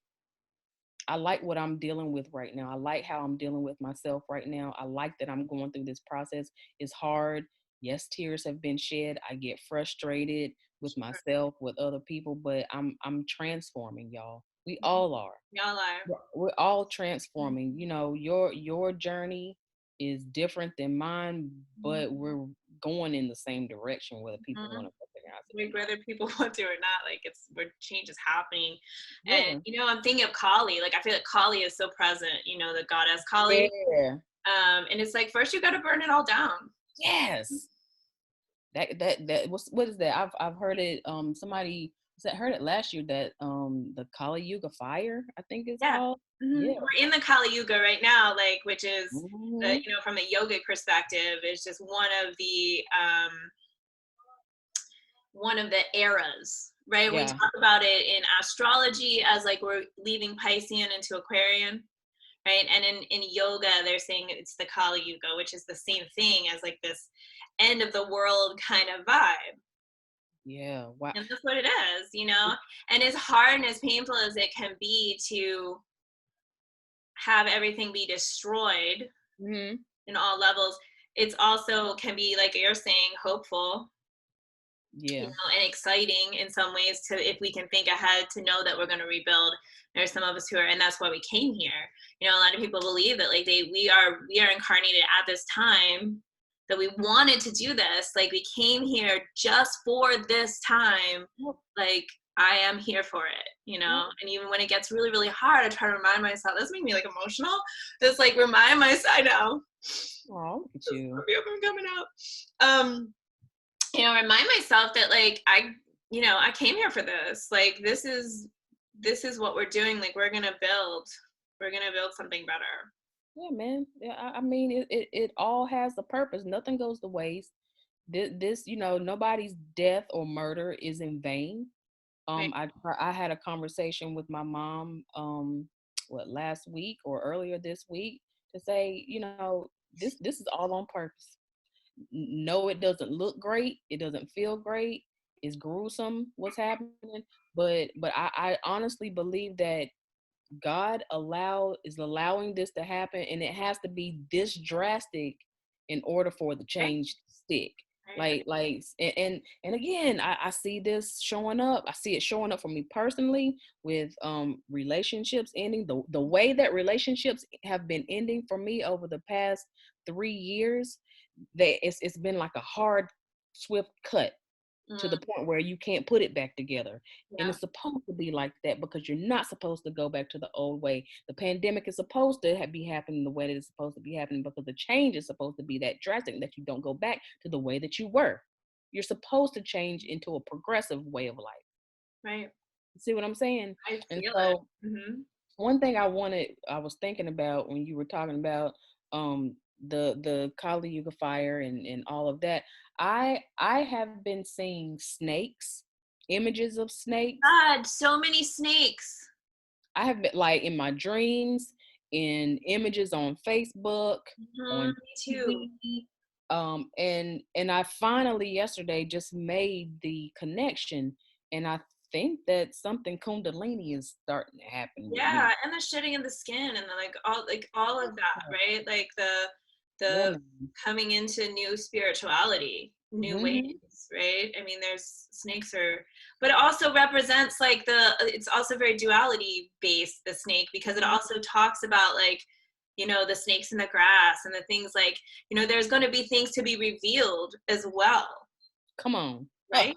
I like what I'm dealing with right now. I like how I'm dealing with myself right now. I like that I'm going through this process. It's hard. Yes, tears have been shed. I get frustrated with Sure. myself, with other people, but I'm transforming, y'all. We Mhm. all are. Y'all are. We're all transforming. You know, your journey is different than mine, but we're going in the same direction, whether people want Mhm. to recognize it or Like, whether people want to or not, like, it's where change is happening. And not. I'm thinking of Kali. Like, I feel like Kali is so present. The goddess Yeah. Kali. Yeah. And it's like, first you got to burn it all down. Yes. That what is that? I've heard it. Somebody heard it last year that the Kali Yuga fire, I think it's Yeah. called. Mm-hmm. Yeah. We're in the Kali Yuga right now, like, which is the, Mm-hmm. from a yogic perspective, is just one of the eras, right? We Yeah. talk about it in astrology as like we're leaving Piscean into Aquarian, right? And in yoga, they're saying it's the Kali Yuga, which is the same thing as like this end of the world kind of vibe. Yeah. Wow. And that's what it is, And as hard and as painful as it can be to have everything be destroyed Mm-hmm. in all levels, it's also can be, like you're saying, hopeful, Yeah. and exciting in some ways, to if we can think ahead to know that we're going to rebuild. There's some of us who are, and that's why we came here. A lot of people believe that like we are incarnated at this time, that we wanted to do this, like we came here just for this time, like I am here for it, and even when it gets really, really hard, I try to remind myself. This makes me like emotional. Just like remind myself. I know. Oh, look at you. I'm coming out. Remind myself that like I came here for this. Like this is what we're doing. Like we're gonna build something better. Yeah, man. Yeah, I mean, it all has a purpose. Nothing goes to waste. This, nobody's death or murder is in vain. Right. I had a conversation with my mom, last week or earlier this week, to say, this is all on purpose. No, it doesn't look great. It doesn't feel great. It's gruesome what's happening, but I honestly believe that God is allowing this to happen, and it has to be this drastic in order for the Right. change to stick. Right. And again, I see this showing up. I see it showing up for me personally with relationships ending. The way that relationships have been ending for me over the past 3 years, it's been like a hard, swift cut to the point where you can't put it back together. And Yeah. it's supposed to be like that because you're not supposed to go back to the old way. The pandemic is supposed to be happening the way that it's supposed to be happening, because the change is supposed to be that drastic that you don't go back to the way that you were. You're supposed to change into a progressive way of life. Right. See what I'm saying? I And feel it. so one thing I was thinking about when you were talking about the Kali Yuga fire and all of that. I have been seeing snakes, images of snakes. God, so many snakes. I have been, like, in my dreams, in images on Facebook, on Me too. TV. And I finally yesterday just made the connection, and I think that something Kundalini is starting to happen with Yeah, me. and the shedding of the skin, and the like all of that, right? Like Yeah, the man. coming into new spirituality, new ways, Hmm. right? I mean, there's snakes but it also represents like it's also very duality based, the snake, because it also talks about like, the snakes in the grass and the things like, there's going to be things to be revealed as well, Come on. right?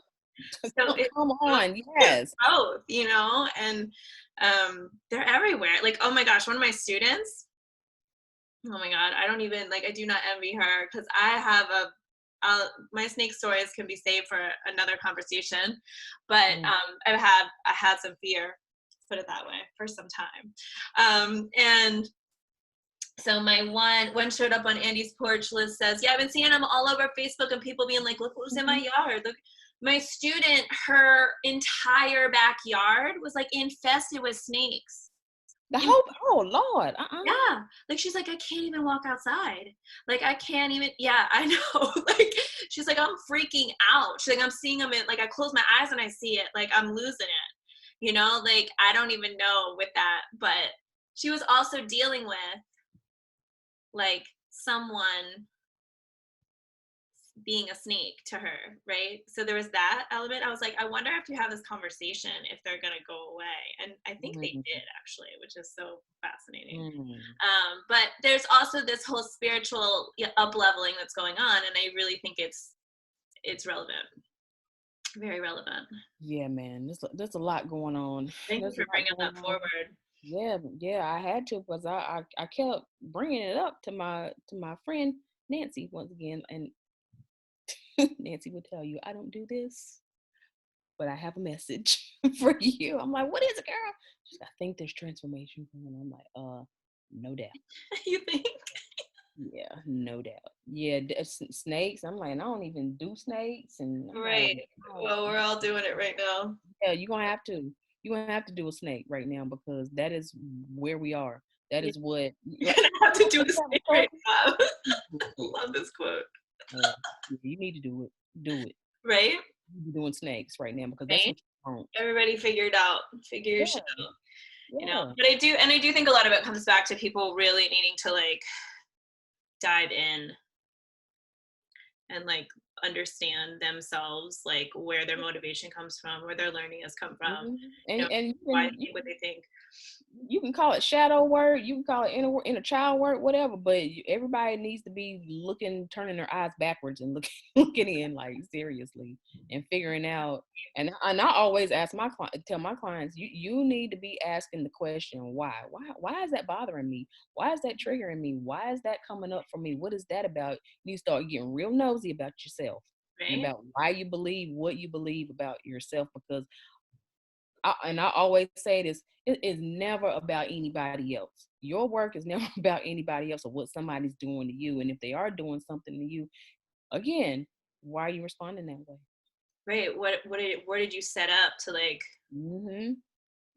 So Come on. Yes. both, and they're everywhere. Like, oh my gosh, one of my students, oh my God, I don't even, like, I do not envy her, because I have my snake stories can be saved for another conversation, but I had some fear, put it that way, for some time. And so my one showed up on Andy's porch. Liz says, yeah, I've been seeing them all over Facebook, and people being like, look who's in my yard. Look, my student, her entire backyard was like infested with snakes. Oh Lord. Yeah. Like, she's like, I can't even walk outside. Like, I can't even, yeah, I know. Like, she's like, I'm freaking out. She's like, I'm seeing them like, I close my eyes and I see it. Like, I'm losing it. Like, I don't even know with that. But she was also dealing with like someone being a snake to her, right? So there was that element. I was like, I wonder if you have this conversation, if they're gonna go away. And I think they did, actually, which is so fascinating. But there's also this whole spiritual up leveling that's going on, and I really think it's relevant, very relevant. Yeah, man. There's a lot going on. Thank you There's a for lot bringing going that on. forward. Yeah, I had to, because I kept bringing it up to my friend Nancy once again, and Nancy would tell you, I don't do this, but I have a message for you. I'm like, what is it, girl? She's like, I think there's transformation going on. I'm like, no doubt. You think? Yeah, no doubt. Yeah, snakes. I'm like, I don't even do snakes, and I'm like, Right. oh, Well, we're all doing it right now. yeah, you're gonna have to. You're gonna have to do a snake right now because that is where we are. That Yeah. is what. You're Like, gonna have to do a snake right now. yeah, Love this quote. yeah, you need to do it. Do it. Right? You be doing snakes right now because that's Right? what you want. Everybody figure your shit Yeah, out, yeah. But I do think a lot of it comes back to people really needing to like dive in and like understand themselves, like where their motivation comes from, where their learning has come from, Mhm. you know, And why they think what they think. you can call it shadow work, you can call it inner child work, whatever. But everybody needs to be looking, turning their eyes backwards and looking looking in, like seriously, and figuring out. And I always ask tell my clients, you need to be asking the question why is that bothering me? Why is that triggering me? Why is that coming up for me? What is that about? You start getting real nosy about yourself and Right? about why you believe what you believe about yourself because I always say this, it is never about anybody else. Your work is never about anybody else or what somebody's doing to you. And if they are doing something to you, again, why are you responding that way? Right. Where did you set up to like Mm-hmm.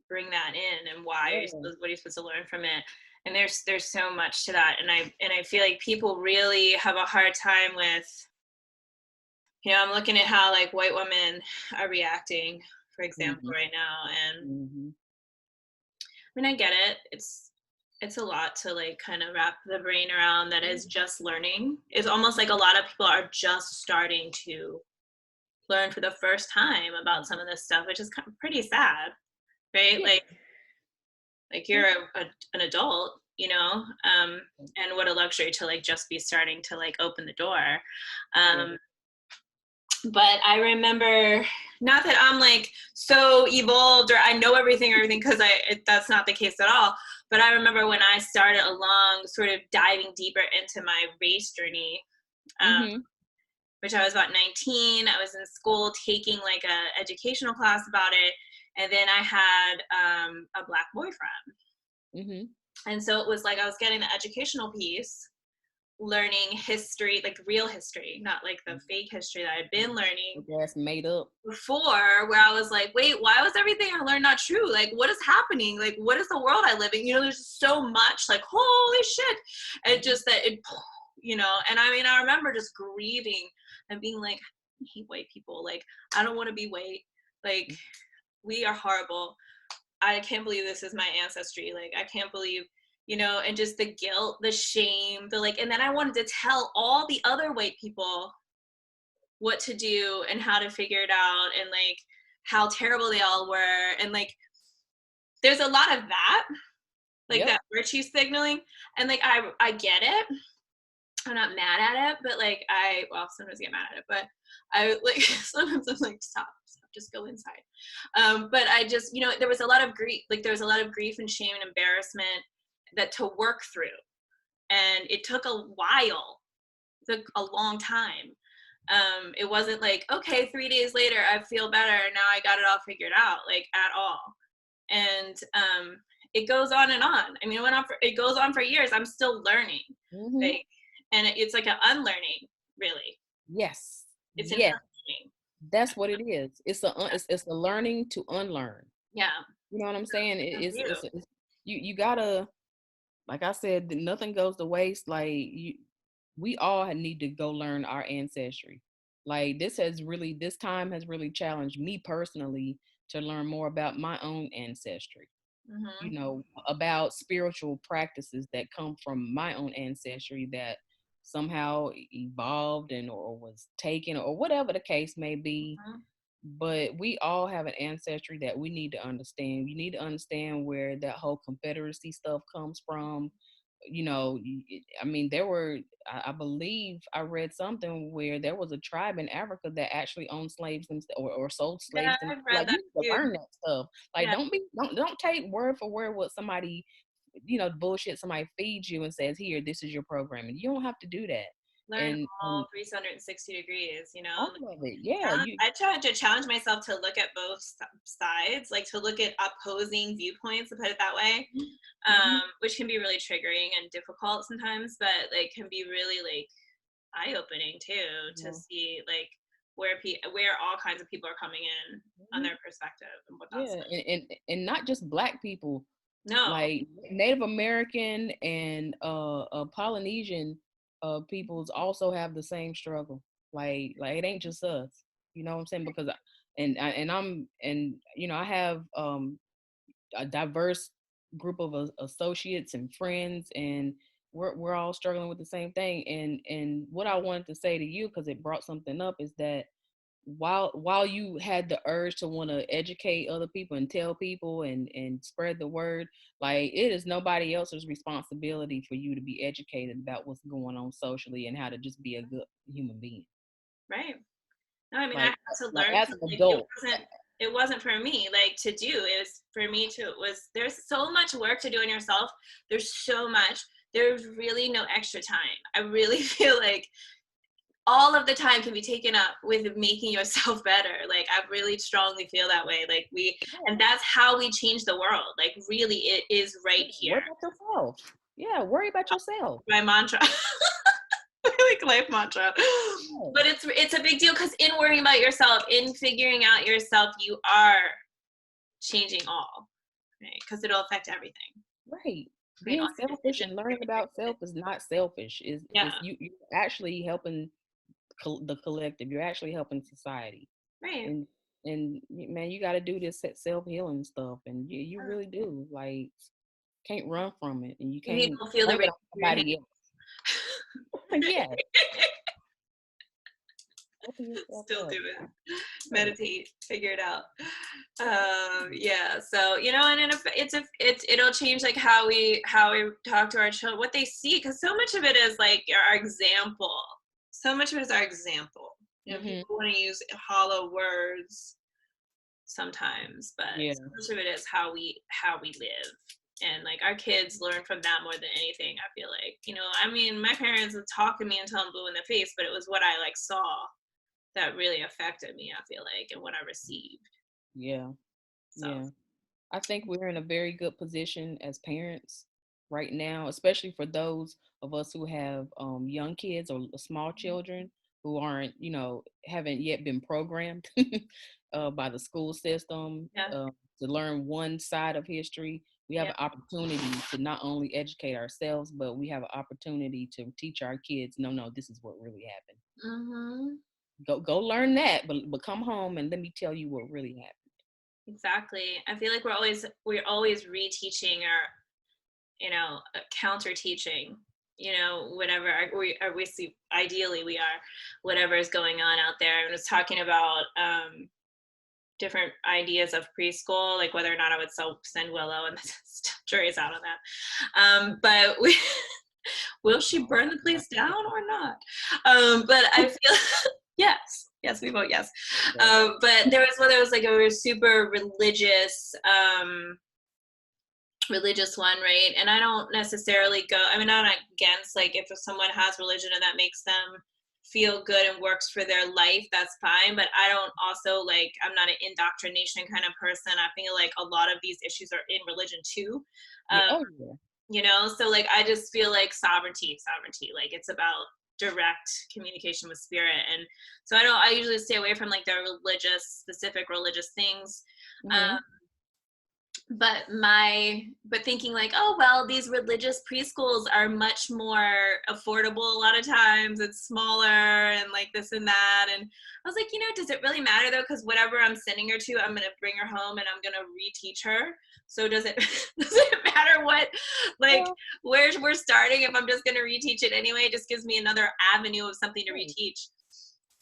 bring that in, and why are you Yeah. supposed, what are you supposed to learn from it? And there's so much to that, and I feel like people really have a hard time with, I'm looking at how like white women are reacting, for example, Mm-hmm. right now. And Mm-hmm. I mean, I get it. It's a lot to like kind of wrap the brain around that is just learning. It's almost like a lot of people are just starting to learn for the first time about some of this stuff, which is kind of pretty sad, right? Yeah. Like you're an adult, and what a luxury to like just be starting to like open the door. Yeah. But I remember, not that I'm like so evolved or I know everything, because that's not the case at all. But I remember when I started along, sort of diving deeper into my race journey, Mm-hmm. which I was about 19. I was in school taking like a educational class about it, and then I had a Black boyfriend, Mm-hmm. and so it was like I was getting the educational piece, learning history, like real history, not like the fake history that I'd been learning That's made up. before, where I was like, wait, why was everything I learned not true? Like, what is happening? Like, what is the world I live in? There's so much, like, holy shit. And just that and I mean, I remember just grieving and being like, I hate white people. Like, I don't want to be white. Like, we are horrible. I can't believe this is my ancestry. Like, I can't believe, and just the guilt, the shame, the like, and then I wanted to tell all the other white people what to do and how to figure it out, and like how terrible they all were. And like, there's a lot of that, like Yep. that virtue signaling. And like, I get it. I'm not mad at it, but like, sometimes I get mad at it, but I like, sometimes I'm like, stop, just go inside. But I just, there was a lot of grief, like there was a lot of grief and shame and embarrassment that to work through. And it took a while, it took a long time. It wasn't like, okay, 3 days later, I feel better. Now I got it all figured out, like at all. And it goes on and on. I mean, it goes on for years. I'm still learning, Mm-hmm. like, and it's like an unlearning, really. Yes. It's an Yes. unlearning. That's what it is. It's a learning to unlearn. Yeah. You know what I'm saying? Thank you. It's you gotta, like I said, nothing goes to waste. Like we all need to go learn our ancestry. Like this time has really challenged me personally to learn more about my own ancestry. Mm-hmm. About spiritual practices that come from my own ancestry that somehow evolved and or was taken or whatever the case may be. Mm-hmm. But we all have an ancestry that we need to understand. You need to understand where that whole Confederacy stuff comes from. I mean, I believe I read something where there was a tribe in Africa that actually owned slaves or sold Yeah, slaves. And I've read like, that you need to too. learn that stuff. Like, Yeah. don't take word for word what somebody, bullshit somebody feeds you and says, here, this is your program. And you don't have to do that. Learn all 360 degrees, you know? all of it. Yeah, I try to challenge myself to look at both sides, like to look at opposing viewpoints, to put it that way, mm-hmm. which can be really triggering and difficult sometimes, but like can be really like eye-opening too, to Yeah. see like where all kinds of people are coming in on Mm-hmm. their perspective and what that's Yeah, like. and not just Black people, No, like Native American and Polynesian peoples also have the same struggle. Like it ain't just us. You know what I'm saying? Because I have a diverse group of associates and friends, and we're all struggling with the same thing. And what I wanted to say to you, because it brought something up, is that while you had the urge to want to educate other people and tell people and spread the word, like it is nobody else's responsibility for you to be educated about what's going on socially and how to just be a good human being. right. No, I mean, I Like had to like learn as to an like adult. it wasn't for me like to do. It was for me to it was there's so much work to do on yourself. There's so much. There's really no extra time. I really feel like all of the time can be taken up with making yourself better. Like I really strongly feel that way. Like and that's how we change the world. Like really it is right here. Worry about yourself. Yeah, worry about yourself. My mantra. Like life mantra. Yeah. But it's a big deal because in worrying about yourself, in figuring out yourself, you are changing all, right? Because it'll affect everything, Right. right? All Being your selfish decisions, and learning about self is not selfish. Is yeah, you're actually helping the collective. You're actually helping society. right. And man, you got to do this self healing stuff, and you really do. Like, can't run from it, and you You need can't to feel the blame rain it on through your hair. somebody else. Yes, open yourself Still up. do it. Yeah. Meditate, figure it out. Yeah. So and it'll change like how we talk to our children, what they see, because so much of it is like our example. So much of it is our example. You know, Mm-hmm. people want to use hollow words sometimes, but Yeah. so much of it is how we live. And like our kids learn from that more than anything, I feel like. I mean, my parents would talk to me until I'm blue in the face, but it was what I like saw that really affected me, I feel like, and what I received. Yeah. So Yeah. I think we're in a very good position as parents right now, especially for those of us who have young kids or small children who aren't, haven't yet been programmed by the school system yeah, to learn one side of history. We have yeah. an opportunity to not only educate ourselves, but we have an opportunity to teach our kids, no, this is what really happened. Mm-hmm. Go learn that, but come home and let me tell you what really happened. Exactly. I feel like we're always reteaching our, counter teaching, whenever we see, ideally we are, whatever is going on out there. I was talking about different ideas of preschool, like whether or not I would send Willow, and the jury's out on that. But will she burn the place down or not? But I feel yes, we vote yes. Yeah. But there was like a super religious one, right? And I don't necessarily I'm not against, like, if someone has religion and that makes them feel good and works for their life, that's fine. But I don't also I'm not an indoctrination kind of person. I feel like a lot of these issues are in religion too. Yeah. um, Oh yeah. so like I just feel like sovereignty, like it's about direct communication with spirit. And so I usually stay away from like the specific religious things. Mm-hmm. um, but thinking like, oh well, these religious preschools are much more affordable a lot of times, it's smaller and like this and that. And I was like, does it really matter though? Because whatever I'm sending her to, I'm gonna bring her home and I'm gonna reteach her. So does it does it matter what, like, Well, where we're starting? If I'm just gonna reteach it anyway, it just gives me another avenue of something to right. reteach.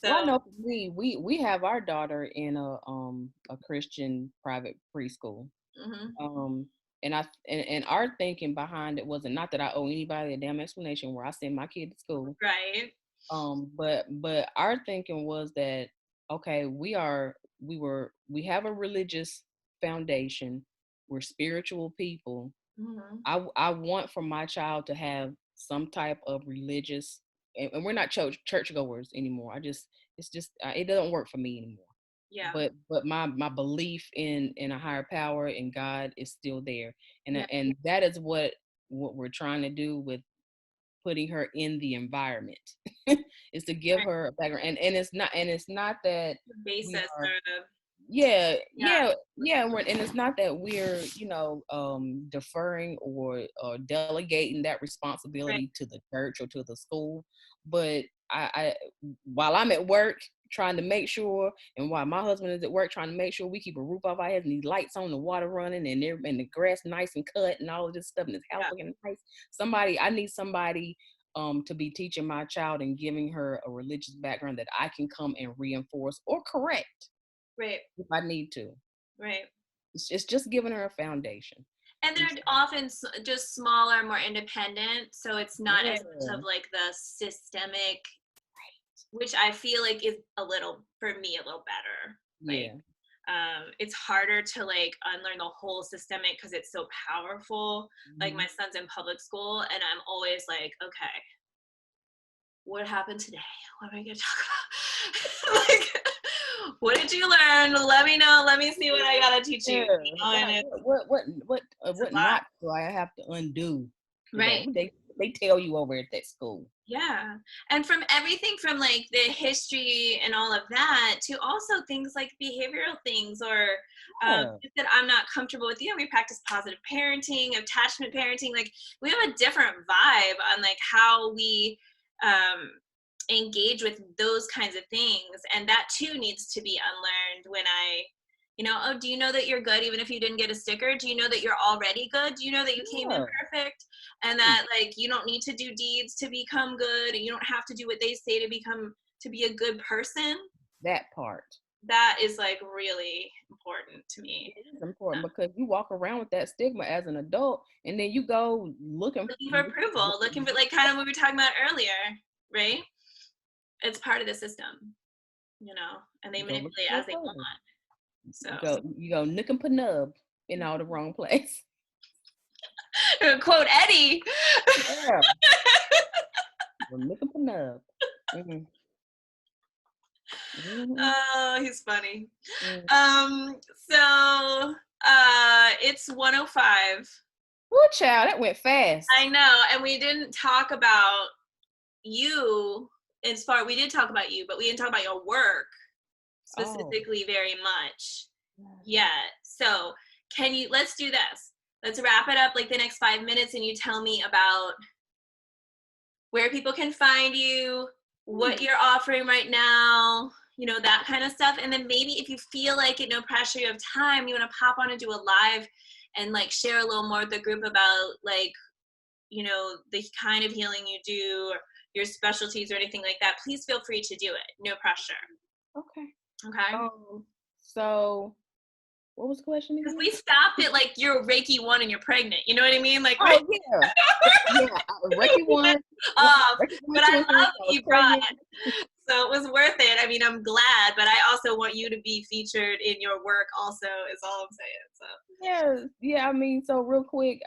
Well, I So know for me, we have our daughter in a Christian private preschool. mhm, Um, and our thinking behind it wasn't, not that I owe anybody a damn explanation where I send my kid to school. right, But our thinking was that, okay, we have a religious foundation. We're spiritual people. mhm, I want for my child to have some type of religious and we're not churchgoers anymore. It's just it doesn't work for me anymore. Yeah. But my belief in a higher power and God is still there, Yeah. and that is what we're trying to do with putting her in the environment is to give Right. her a background, and it's not that The we basis are, or the yeah, yeah. and it's not that we're deferring or delegating that Right. responsibility to the church or to the school, but I while I'm at work trying to make sure, and while my husband is at work trying to make sure we keep a roof over our heads and these lights on, the water running, and the grass nice and cut and all of this stuff, and this house Yeah. looking nice. I need somebody to be teaching my child and giving her a religious background that I can come and reinforce or correct Right. if I need to. Right. It's just giving her a foundation. And they're often just smaller, more independent, so it's not as much Yeah. of like the systemic, which I feel like is a little, for me, a little better. Like, Yeah. it's harder to like unlearn the whole systemic because it's so powerful. Like my son's in public school, and I'm always like, okay, what happened today? What are we gonna talk about? Like, what did you learn? Let me know. Let me see what I gotta teach you. Yeah. You know, and Right. it's a What lot. not do I have to undo today? Right. They tell you over at that school. Yeah. And from everything from like the history and all of that to also things like behavioral things or Yeah. that I'm not comfortable with. We practice positive parenting, attachment parenting. Like we have a different vibe on like how we um, engage with those kinds of things. And that too needs to be unlearned when oh, do you know that you're good even if you didn't get a sticker? Do you know that you're already good? Do you know that you came in perfect? And that like you don't need to do deeds to become good, and you don't have to do what they say to be a good person. That part. That is like really important to me. It is important because you walk around with that stigma as an adult, and then you go Looking for approval, looking for like kind of what we were talking about earlier, right? It's part of the system, and they manipulate as they want. So you go nook and panub in all the wrong place. quote Eddie. Yeah. Nook and panub. Mm-hmm. Mm-hmm. Oh, he's funny. Mm-hmm. So it's 1:05. Oh, child, that went fast. I know, and we didn't talk about you we did talk about you, but we didn't talk about your work specifically very much yet. So let's do this. Let's wrap it up like the next 5 minutes and you tell me about where people can find you, what you're offering right now, that kind of stuff. And then maybe if you feel like it, no pressure, you have time, you want to pop on and do a live and like share a little more with the group about like, the kind of healing you do, your specialties or anything like that, please feel free to do it. No pressure. Okay. So what was the question again? Because we stopped it like you're Reiki 1 and you're pregnant. You know what I mean? Like, yeah. Reiki 1. But I love that you brought it. So it was worth it. I mean, I'm glad, but I also want you to be featured in your work also, is all I'm saying. So yeah. I mean, so real quick,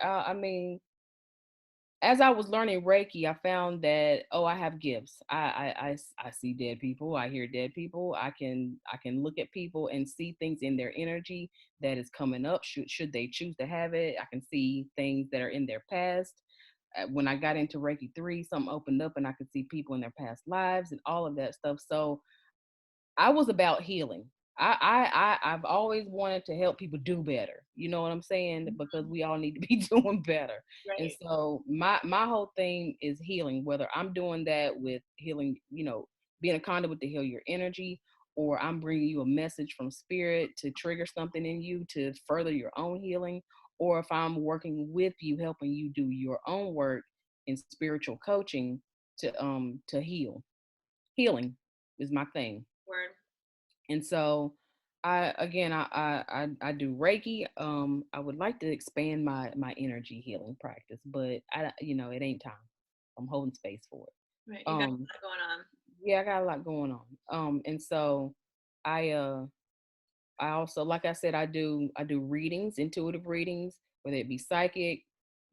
as I was learning Reiki, I found that I have gifts. I see dead people. I hear dead people. I can look at people and see things in their energy that is coming up. Should they choose to have it, I can see things that are in their past. When I got into Reiki 3, something opened up and I could see people in their past lives and all of that stuff. So I was about healing. I've always wanted to help people do better. You know what I'm saying? Because we all need to be doing better. Right. And so my whole thing is healing, whether I'm doing that with healing, being a conduit to heal your energy, or I'm bringing you a message from spirit to trigger something in you to further your own healing, or if I'm working with you, helping you do your own work in spiritual coaching to heal. Healing is my thing. Word. And so I do Reiki. I would like to expand my energy healing practice, but it ain't time. I'm holding space for it. Right. You got a lot going on. Yeah, I got a lot going on. And so I also, like I said, I do readings, intuitive readings, whether it be psychic,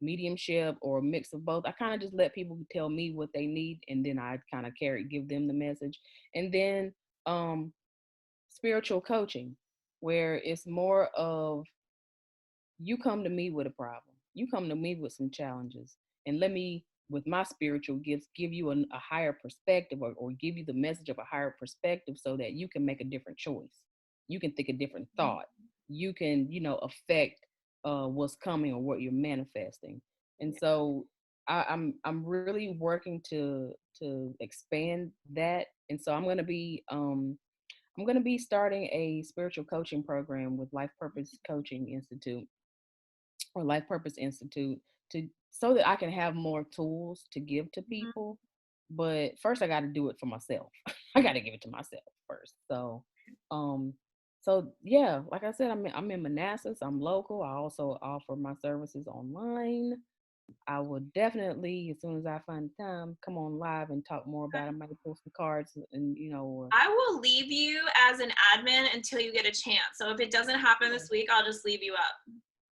mediumship or a mix of both. I kind of just let people tell me what they need, and then I kind of give them the message. And then spiritual coaching, where it's more of, you come to me with a problem, you come to me with some challenges, and let me, with my spiritual gifts, give you a higher perspective, or give you the message of a higher perspective, so that you can make a different choice, you can think a different thought, you can, affect what's coming or what you're manifesting. And so I'm really working to expand that. And so I'm going to be starting a spiritual coaching program with Life Purpose Coaching Institute, or Life Purpose Institute, to so that I can have more tools to give to people. But first I got to do it for myself. I got to give it to myself first. Um so yeah, like I said, I'm in Manassas. I'm local. I also offer my services online. I will definitely, as soon as I find time, come on live and talk more about it. I might post some cards, and I will leave you as an admin until you get a chance. So if it doesn't happen this week, I'll just leave you up,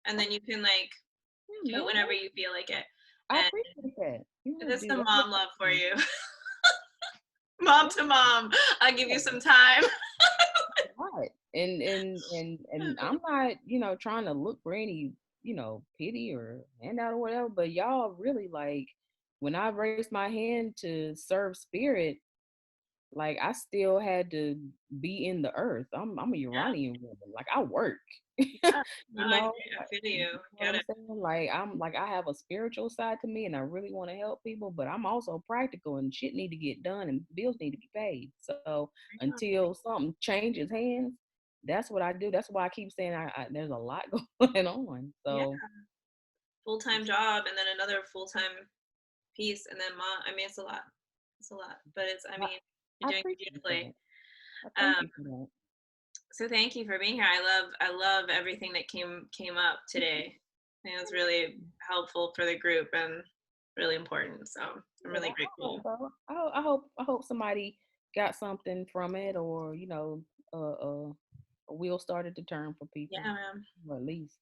and then you can do it whenever you feel like it. I And appreciate that. this is some mom love for you. Mom to mom, I'll give you some time. Right. And I'm not, trying to look for any, pity or handout or whatever, but y'all really, like, when I raised my hand to serve spirit, like, I still had to be in the earth. I'm a Uranian woman. Like, I work. Yeah, no, you I know, feel you. what Get I'm it. saying? Like, I have a spiritual side to me, and I really want to help people, but I'm also practical, and shit need to get done, and bills need to be paid. So until something changes hands, that's what I do. That's why I keep saying there's a lot going on. Yeah, So full-time job and then another full-time piece, and then mom. I mean, it's a lot. It's a lot, but I I, mean, you're I doing it appreciate beautifully. that. I thank Um, you for that. so thank you for being here. I love everything that came up today. I think it was really helpful for the group and really important. So I'm Yeah, really I hope grateful. so. I hope somebody got something from it, or a wheel started to turn for Yeah, people, man. or at least.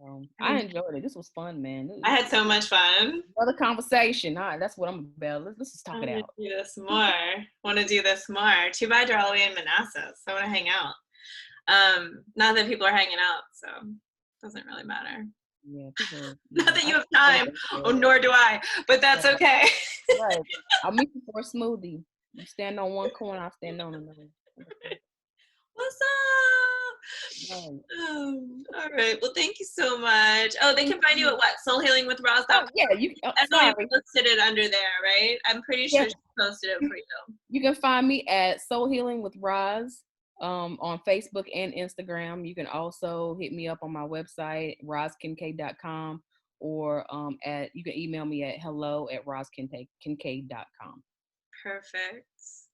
I I mean, enjoyed it. This was fun, man. I This had is so much fun. another conversation. All right, that's what I'm about. Let's just I talk it want to out. do this more. Want to do this more. Too bad you're all the way in Manassas. I want to hang out. Not that people are hanging out, so it doesn't really matter. Yeah, people. Not Yeah, that I you have appreciate time, oh, that. nor do I, but that's Right, okay. right. I'll meet you for a smoothie. You stand on one corner, I'll stand on another. What's up? Right. All right. Well, thank you so much. Oh, they can find you at what? Soulhealingwithroz.com. Oh yeah, you. Oh, I know you sorry. posted it under there, right? I'm pretty sure Yeah, she posted it for you. you can find me at Soul Healing with Roz, on Facebook and Instagram. You can also hit me up on my website, rozkincaid.com, or you can email me at hello@rozkincaid.com. Perfect.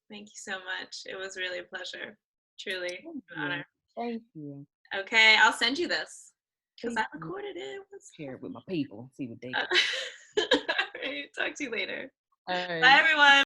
Thank you so much. It was really a pleasure. Truly Thank an you. honor. Thank you. Okay, I'll send you this because Please I recorded it. share it with my people. See what they Uh, think. all right. Talk to you later. All Bye, right. everyone.